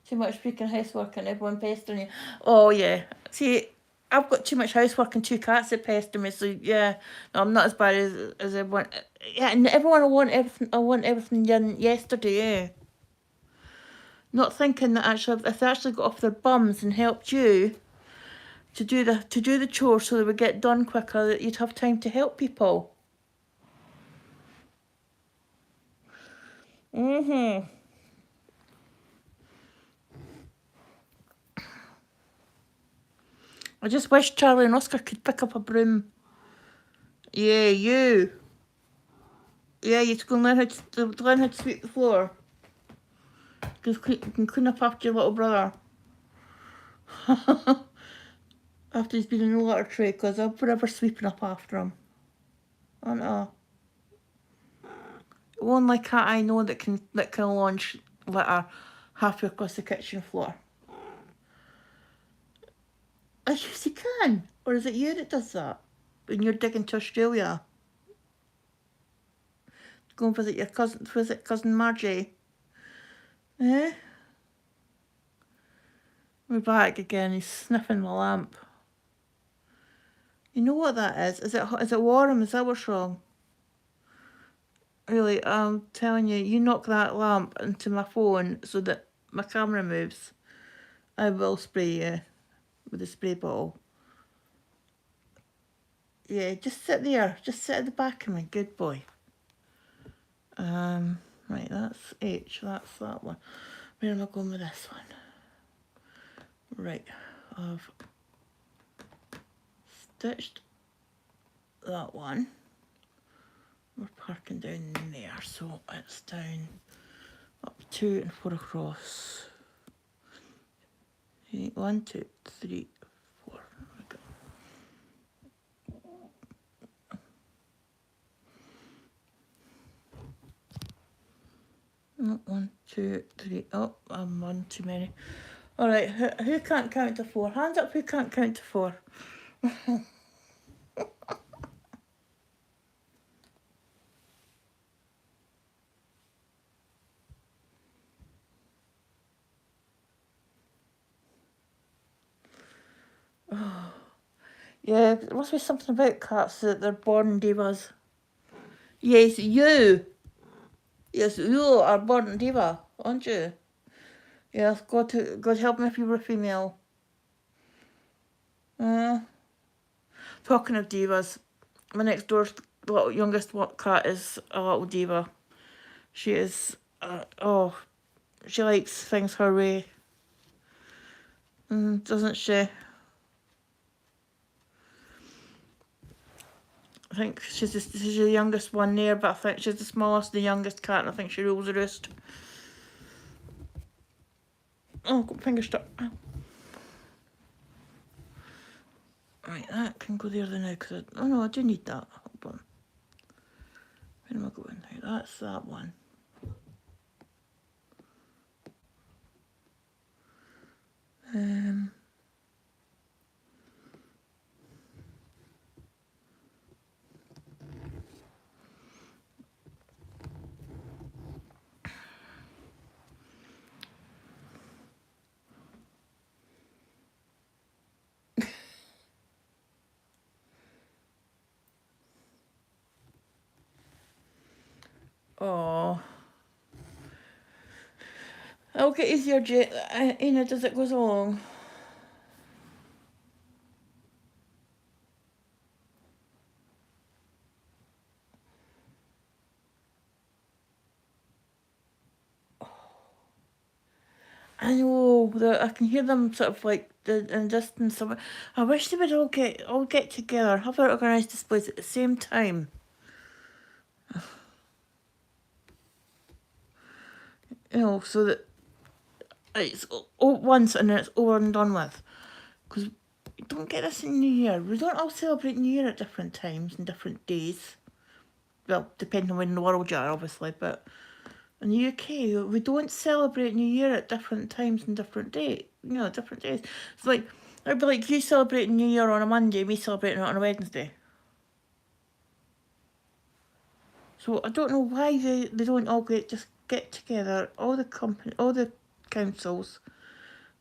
Too much freaking housework and everyone pestering you. Oh yeah. See, I've got too much housework and 2 cats that pester me, so yeah, no, I'm not as bad as everyone. Yeah, and everyone will want everything. I want everything done yesterday. Yeah. Not thinking that actually, if they actually got off their bums and helped you to do the chores so they would get done quicker, that you'd have time to help people. I just wish Charlie and Oscar could pick up a broom. Yeah, you. Yeah, you can learn how to sweep the floor. You can clean up after your little brother. After he's been in the litter tray, because I'm forever sweeping up after him. I know. Only cat I know that can launch litter halfway across the kitchen floor. I guess you can. Or is it you that does that? When you're digging to Australia? Go and visit your cousin Margie. Eh? We're back again. He's sniffing the lamp. You know what that is? Is it warm? Is that what's wrong? Really, I'm telling you, you knock that lamp into my phone so that my camera moves. I will spray you with a spray bottle. Yeah, just sit there. Just sit at the back of me. Good boy. Right, that's H. That's that one. Where am I going with this one? Right, I've stitched that one. We're parking down there, so it's down up 2 and 4 across. 1, 2, 3, 4. Oh, 1, 2, 3. Oh, I'm one too many. All right, who can't count to 4? Hands up, who can't count to 4? Yeah, there must be something about cats that they're born divas. Yes, you. Yes, you are born diva, aren't you? Yes, God help me if you were a female. Talking of divas, my next door's little youngest cat is a little diva. She is, she likes things her way. Doesn't she? I think she's the youngest one there, but I think she's the smallest, the youngest cat, and I think she rules the roost. Oh, got finger stuck. Right, that can go there now, because oh no, I do need that. Hold on. Where am I going now? That's that one. Oh. It'll get easier, Enid, as it goes along. I know, I can hear them sort of like in distance. I wish they would all get together, have their organised displays at the same time. You know, so that it's once and then it's over and done with. Because we don't get this in New Year. We don't all celebrate New Year at different times and different days. Well, depending on when in the world you are, obviously, but in the UK, we don't celebrate New Year at different times and different days. You know, different days. It's like, it'd be like you celebrating New Year on a Monday, me celebrating it on a Wednesday. So I don't know why they don't all just get together. All the councils,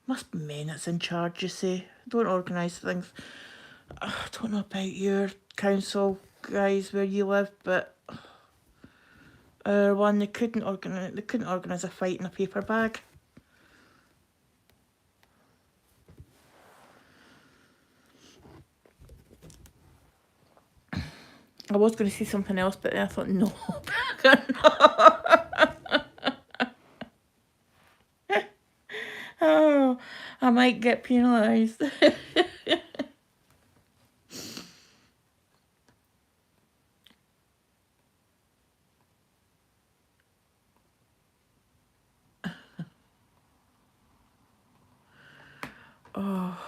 must be men that's in charge, you see. Don't organise things. I don't know about your council guys where you live, but one they couldn't organise a fight in a paper bag. I was going to say something else, but then I thought, no. Oh, I might get penalised. Oh.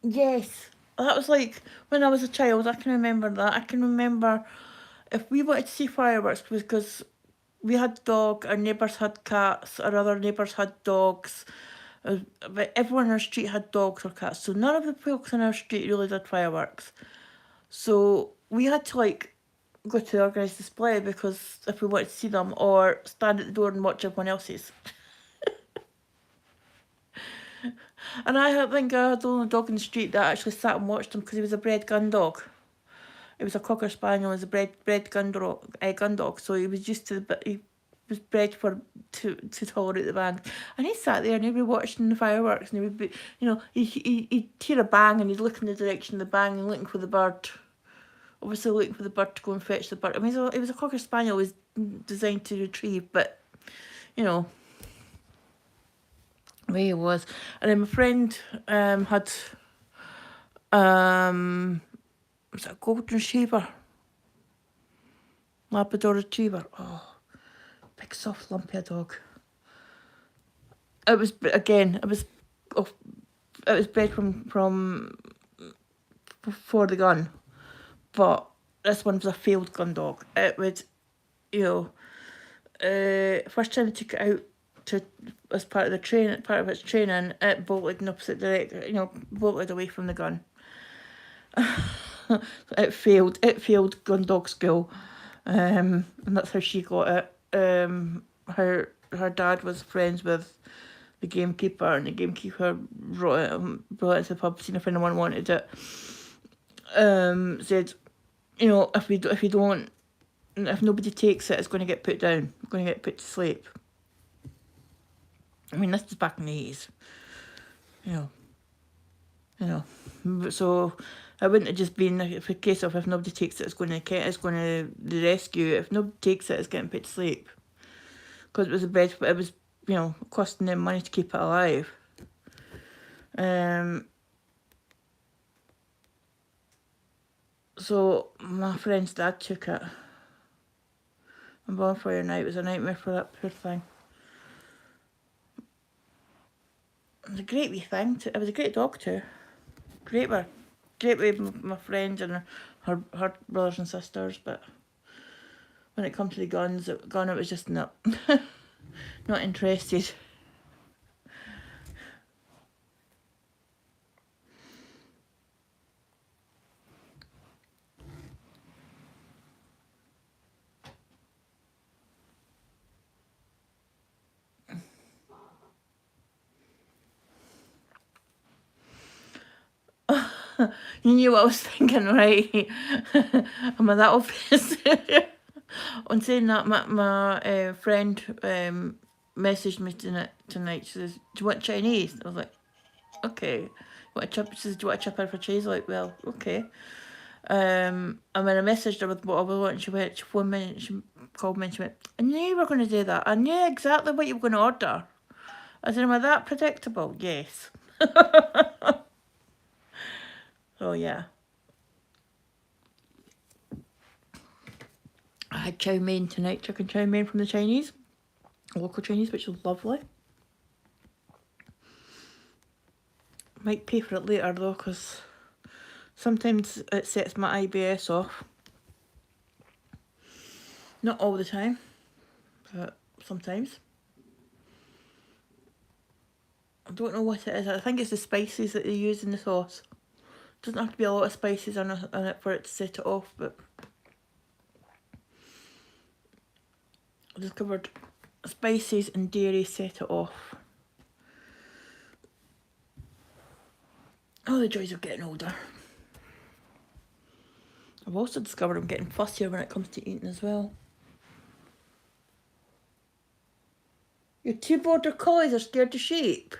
Yes, that was like when I was a child. I can remember that. I can remember if we wanted to see fireworks because we had dog, our neighbours had cats, our other neighbours had dogs. But everyone in our street had dogs or cats, so none of the folks in our street really did fireworks. So we had to like go to the organised display because if we wanted to see them, or stand at the door and watch everyone else's. And I think I had the only dog in the street that actually sat and watched him because he was a bred gun dog. It was a cocker spaniel, it was a bred gun dog, so he was used to he was bred to tolerate the bang. And he sat there and he'd be watching the fireworks and he would be, he'd hear a bang and he'd look in the direction of the bang and looking for the bird. Obviously looking for the bird to go and fetch the bird. I mean, it was a cocker spaniel, it was designed to retrieve, but, the way it was. And then my friend had was it a golden retriever? Labrador retriever. Oh, big soft lumpy dog. It was bred from for the gun, but this one was a failed gun dog. It would, first time I took it out as part of its training, it bolted in opposite direction, bolted away from the gun. It failed gun dog school, and that's how she got it. Her dad was friends with the gamekeeper, and the gamekeeper brought it to the pub, seen if anyone wanted it. Said, if nobody takes it, it's going to get put down, going to get put to sleep. I mean, this was back in the 80s, so it wouldn't have just been a case of if nobody takes it, it's going to the rescue. If nobody takes it, it's getting put to sleep. Because it was it was, costing them money to keep it alive. So my friend's dad took it. And bonfire night was a nightmare for that poor thing. It was a great wee thing. It was a great dog too. Great with my friends and her brothers and sisters, but when it comes to the gun, it was just not not interested. You knew what I was thinking, right? Am I that obvious? On saying that, my friend messaged me tonight. She says, "Do you want Chinese?" I was like, "Okay." She says, "Do you want a chip in for cheese?" Like, well, okay. And when I messaged her with what I was wanting, she phoned me and she called me and she went, I knew you were going to do that. I knew exactly what you were going to order. I said, am I that predictable? Yes. Oh, yeah. I had chow mein tonight, chicken chow mein from the Chinese, local Chinese, which was lovely. Might pay for it later though, because sometimes it sets my IBS off. Not all the time, but sometimes. I don't know what it is. I think it's the spices that they use in the sauce. Doesn't have to be a lot of spices on it for it to set it off, but I discovered spices and dairy set it off. Oh, the joys of getting older. I've also discovered I'm getting fussier when it comes to eating as well. Your two border collies are scared to sheep.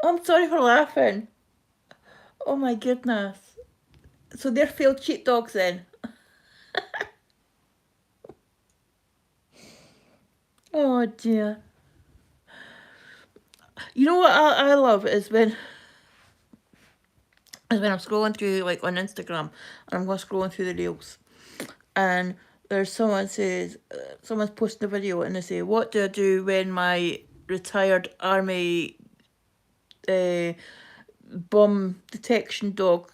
I'm sorry for laughing. Oh my goodness. So they're failed sheepdogs then. Oh dear. You know what I love is when I'm scrolling through like on Instagram and I'm going scrolling through the reels and there's someone's posting a video and they say, what do I do when my retired army bomb detection dog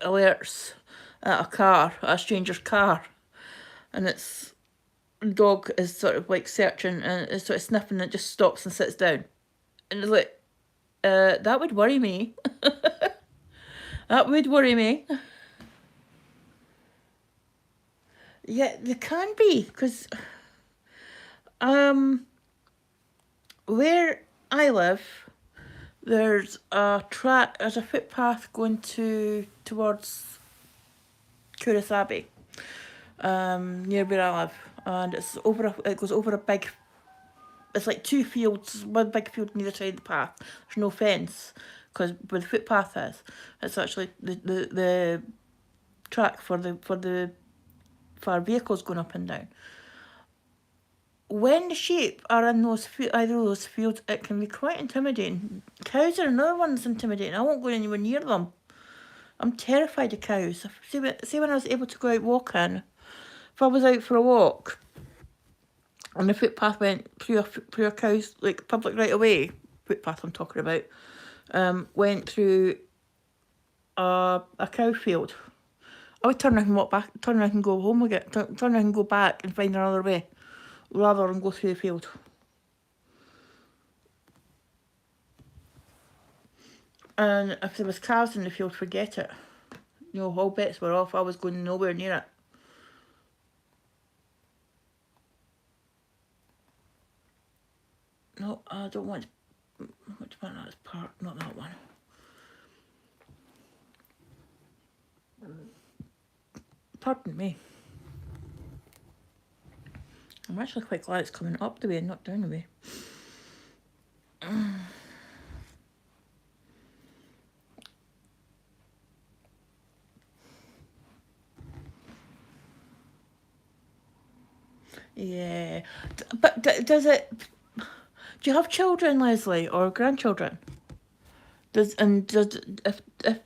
alerts at a stranger's car, and the dog is sort of like searching and is sort of sniffing and it just stops and sits down. And it's like, that would worry me. That would worry me. Yeah, they can be, because where I live, there's a footpath going towards Kurasabee, near where I live, and it goes over a big. It's like two fields, one big field on either side of the path. There's no fence, because where the footpath is, it's actually the track for vehicles going up and down. When the sheep are in either of those fields, it can be quite intimidating. Cows are another one that's intimidating. I won't go anywhere near them. I'm terrified of cows. See when I was able to go out walking, if I was out for a walk and the footpath went through a cow's, like, public right away, footpath I'm talking about, went through a cow field, I would turn around and walk back, turn around and go home again, turn around and go back and find another way, rather than go through the field. And if there was calves in the field, forget it. You know, all bets were off. I was going nowhere near it. No, I don't want which one that's part, not that one. Pardon me. I'm actually quite glad it's coming up the way and not down the way. Yeah, but does it? Do you have children, Leslie, or grandchildren? If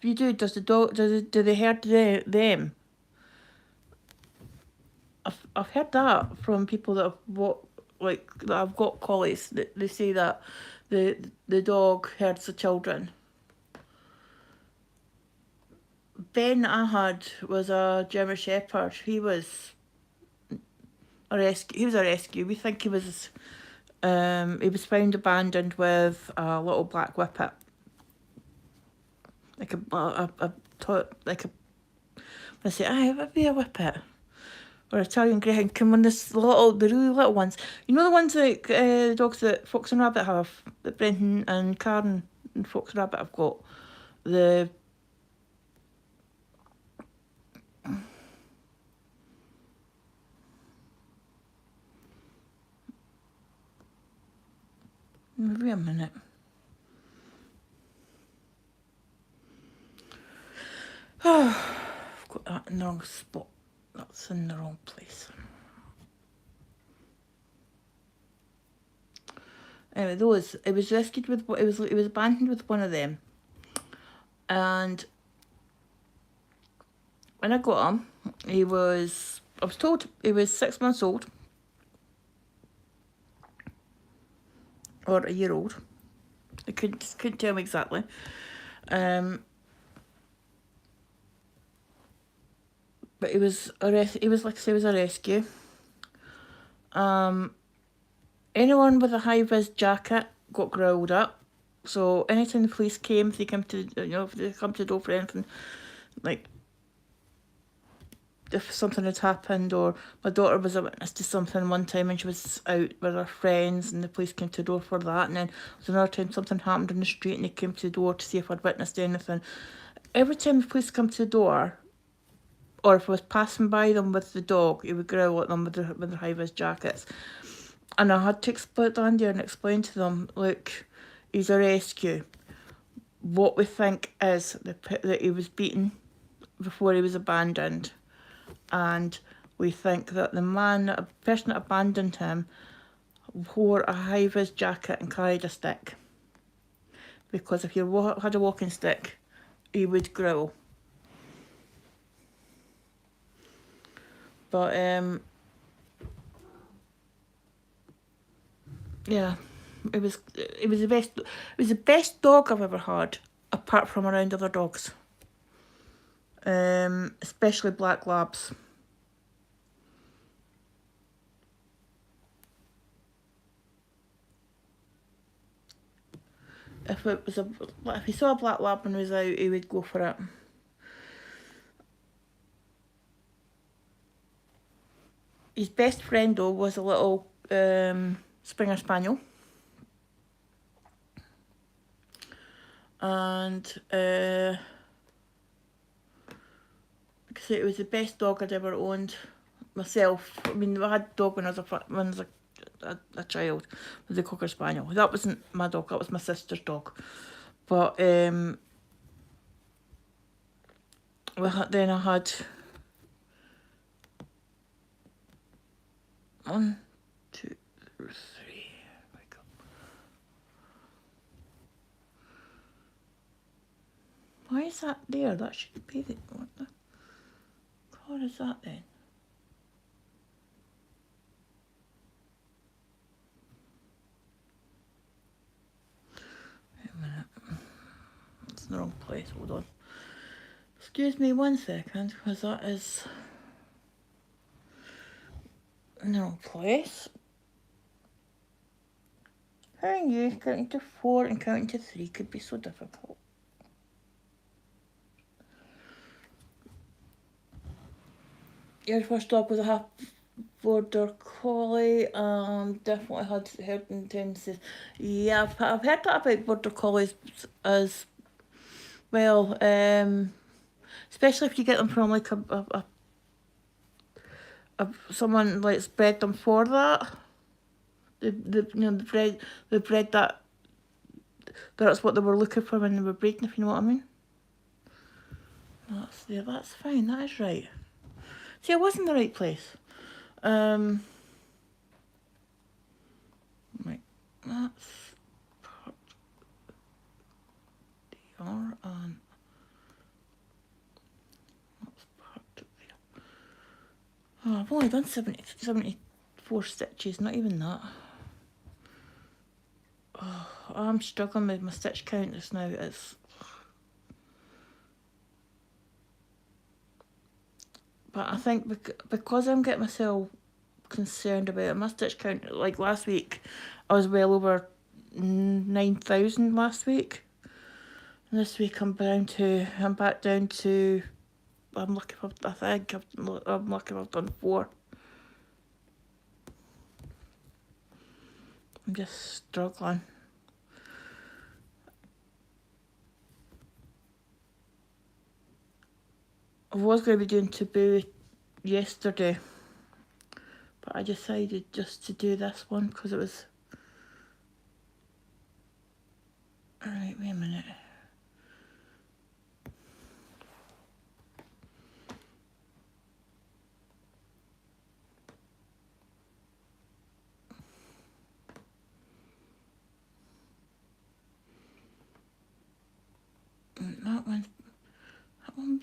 you do, does the dog do they herd them? I've heard that from people that have got collies. They say that the dog herds the children. Ben I had was a German Shepherd. He was a rescue. We think he was found abandoned with a little black whippet, like I say, it would be a whippet. Or Italian Greyhound, the really little ones. You know the ones like the dogs that Fox and Rabbit have, that Brenton and Karen and Fox and Rabbit have got. Maybe a minute. I've got that in the wrong spot. That's in the wrong place. Anyway, those, it was rescued with, it was abandoned with one of them. And when I got him, I was told he was 6 months old. Or a year old. I couldn't tell him exactly. But he was like I say, it was a rescue. Anyone with a high-vis jacket got growled at. So anytime the police came, if they come to the door for anything, like if something had happened, or my daughter was a witness to something one time and she was out with her friends and the police came to the door for that, and then there was another time something happened on the street and they came to the door to see if I'd witnessed anything. Every time the police come to the door, or if I was passing by them with the dog, he would growl at them with their high-vis jackets. And I had to stand there and explain to them, look, he's a rescue. What we think is that he was beaten before he was abandoned. And we think that the person that abandoned him wore a high-vis jacket and carried a stick. Because if you had a walking stick, he would growl. But, yeah, it was the best dog I've ever had, apart from around other dogs. Especially black labs. If he saw a black lab and was out, he would go for it. His best friend though was a little Springer Spaniel. And like I say, it was the best dog I'd ever owned myself. I mean, I had a dog when I was a child, with a Cocker Spaniel. That wasn't my dog, that was my sister's dog. But then I had 1, 2, 3. Why is that there? That should be the... What the God is that then? Wait a minute. It's in the wrong place. Hold on. Excuse me 1 second, because that is in the wrong place. How you counting to 4 and counting to 3 could be so difficult. Your first dog was a half border collie. Definitely had herding tendencies. Yeah, I've heard that about border collies as well. Especially if you get them from like someone like bred them for that. The bred that. That's what they were looking for when they were breeding, if you know what I mean. That's there. That's fine. That is right. See, I was in the right place. Right. That's part DR and that's part there. Oh, I've only done 74 stitches, not even that. Oh, I'm struggling with my stitch count just now. But I think because I'm getting myself concerned about it, my stitch count, like last week, I was well over 9,000 last week. And this week I'm back down to, I'm lucky if I've done 4. I'm just struggling. I was going to be doing taboo yesterday, but I decided just to do this one because it was... Alright, wait a minute.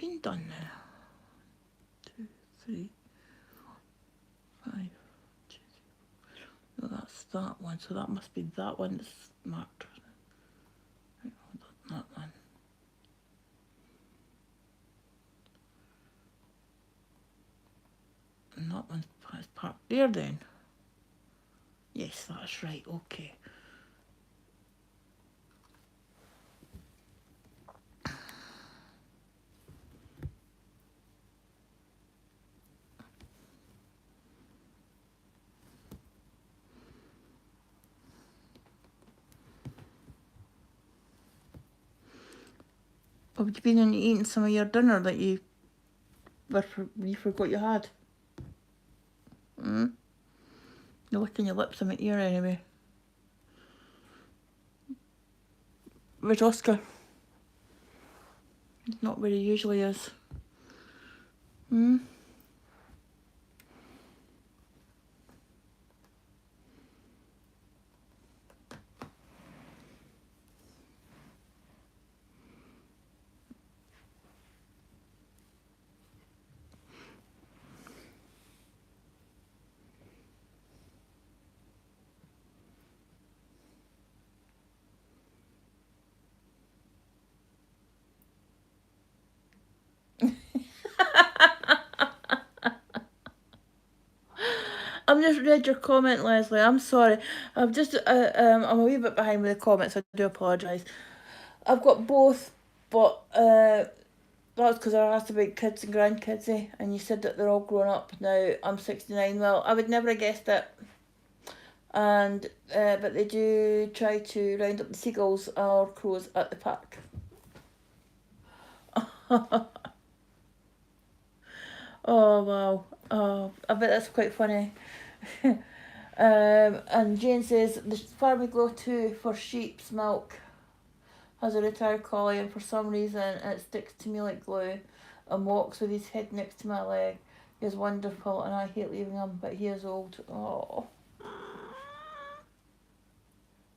been done now. 2, 3, 5. No, that's that one, so that must be that one that's marked. Right, hold on, that one. And that one's parked there then. Yes, that's right, okay. Have you been and eaten some of your dinner that you forgot you had? You're licking your lips in my ear anyway. Where's Oscar? He's not where he usually is. I've just read your comment, Leslie. I'm sorry. I'm a wee bit behind with the comments. I do apologise. I've got both, but that's because I asked about kids and grandkids, and you said that they're all grown up now. I'm 69. Well, I would never have guessed it. And but they do try to round up the seagulls or crows at the park. Oh wow! Oh, I bet that's quite funny. And Jane says the farm we go to for sheep's milk has a retired collie, and for some reason it sticks to me like glue and walks with his head next to my leg. He is wonderful, and I hate leaving him, but he is old. Oh,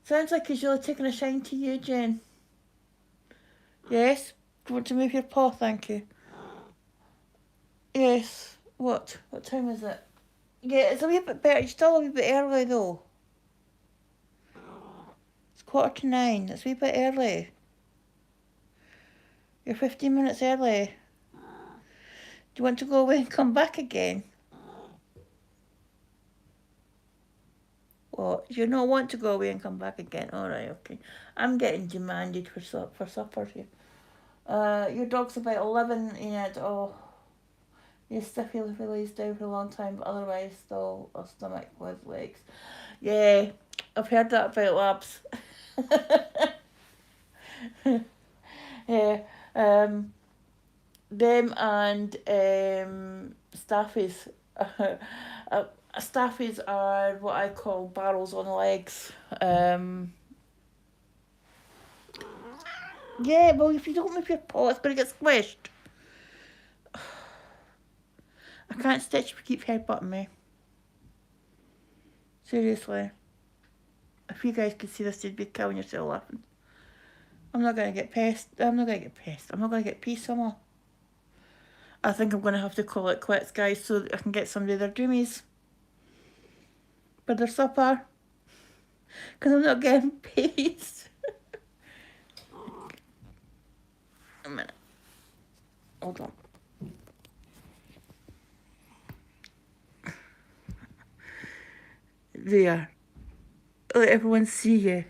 sounds like he's really taking a shine to you, Jane. Yes. Do you want to move your paw? Thank you. Yes. What? What time is it? Yeah, it's a wee bit better. It's still a wee bit early though. It's 9:15. It's a wee bit early. You're 15 minutes early. Do you want to go away and come back again? What? You don't want to go away and come back again? Alright, okay. I'm getting demanded for supper here. Your dog's about 11, Enid. Oh, he's stiffy if he lays down for a long time, but otherwise still a stomach with legs. Yeah, I've heard that about labs. Yeah, them and staffies. Staffies are what I call barrels on legs. Yeah, well, if you don't move your paw, it's going to get squished. I can't stitch if you keep headbutting me. Seriously. If you guys could see this, you'd be killing yourself laughing. I'm not going to get pest. I'm not going to get pest. I'm not going to get peace somewhere. I think I'm going to have to call it quits, guys, so that I can get somebody their doomies for their supper. Because I'm not getting paid. A minute. Hold on. There. Let everyone see you.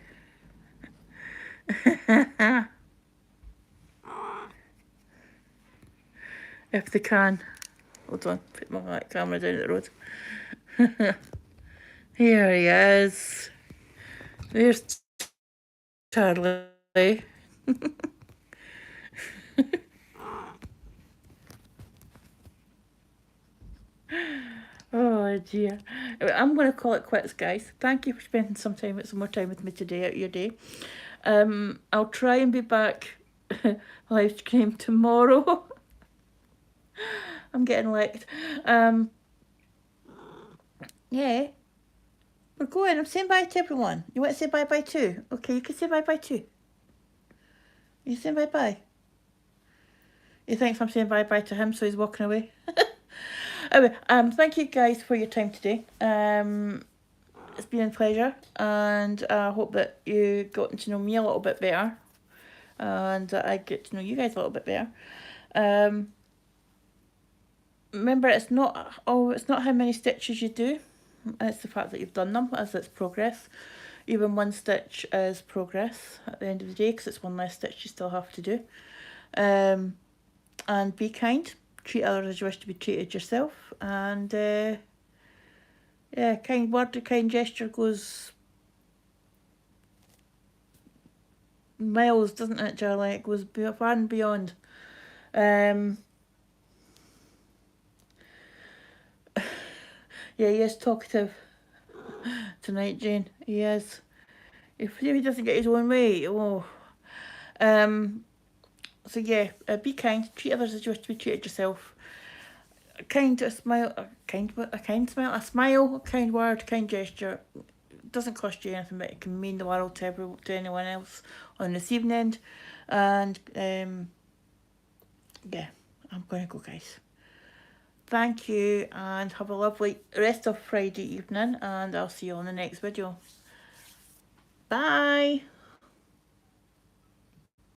If they can. Hold on. Put my camera down at the road. Here he is. There's Charlie. Oh dear. I'm going to call it quits, guys. Thank you for spending some more time with me today out of your day. I'll try and be back live stream tomorrow. I'm getting licked. Yeah. We're going. I'm saying bye to everyone. You want to say bye-bye too? Okay, you can say bye-bye too. You saying bye-bye? He thinks I'm saying bye-bye to him, so he's walking away. Anyway, thank you guys for your time today. It's been a pleasure, and I hope that you got to know me a little bit better, and I get to know you guys a little bit better. Remember, it's not how many stitches you do, it's the fact that you've done them, as it's progress. Even one stitch is progress at the end of the day, because it's one less stitch you still have to do. And be kind, treat others as you wish to be treated yourself, and yeah, kind word, a kind gesture goes miles, doesn't it, Charlie? It goes far and beyond. Yeah, he is talkative tonight, Jane. He is. If he doesn't get his own way, oh. So yeah, be kind. Treat others as you wish to be treated yourself. A kind smile, a kind smile, a smile, a kind word, a kind gesture. It doesn't cost you anything, but it can mean the world to anyone else on this evening. And yeah, I'm gonna go, guys. Thank you, and have a lovely rest of Friday evening, and I'll see you on the next video. Bye.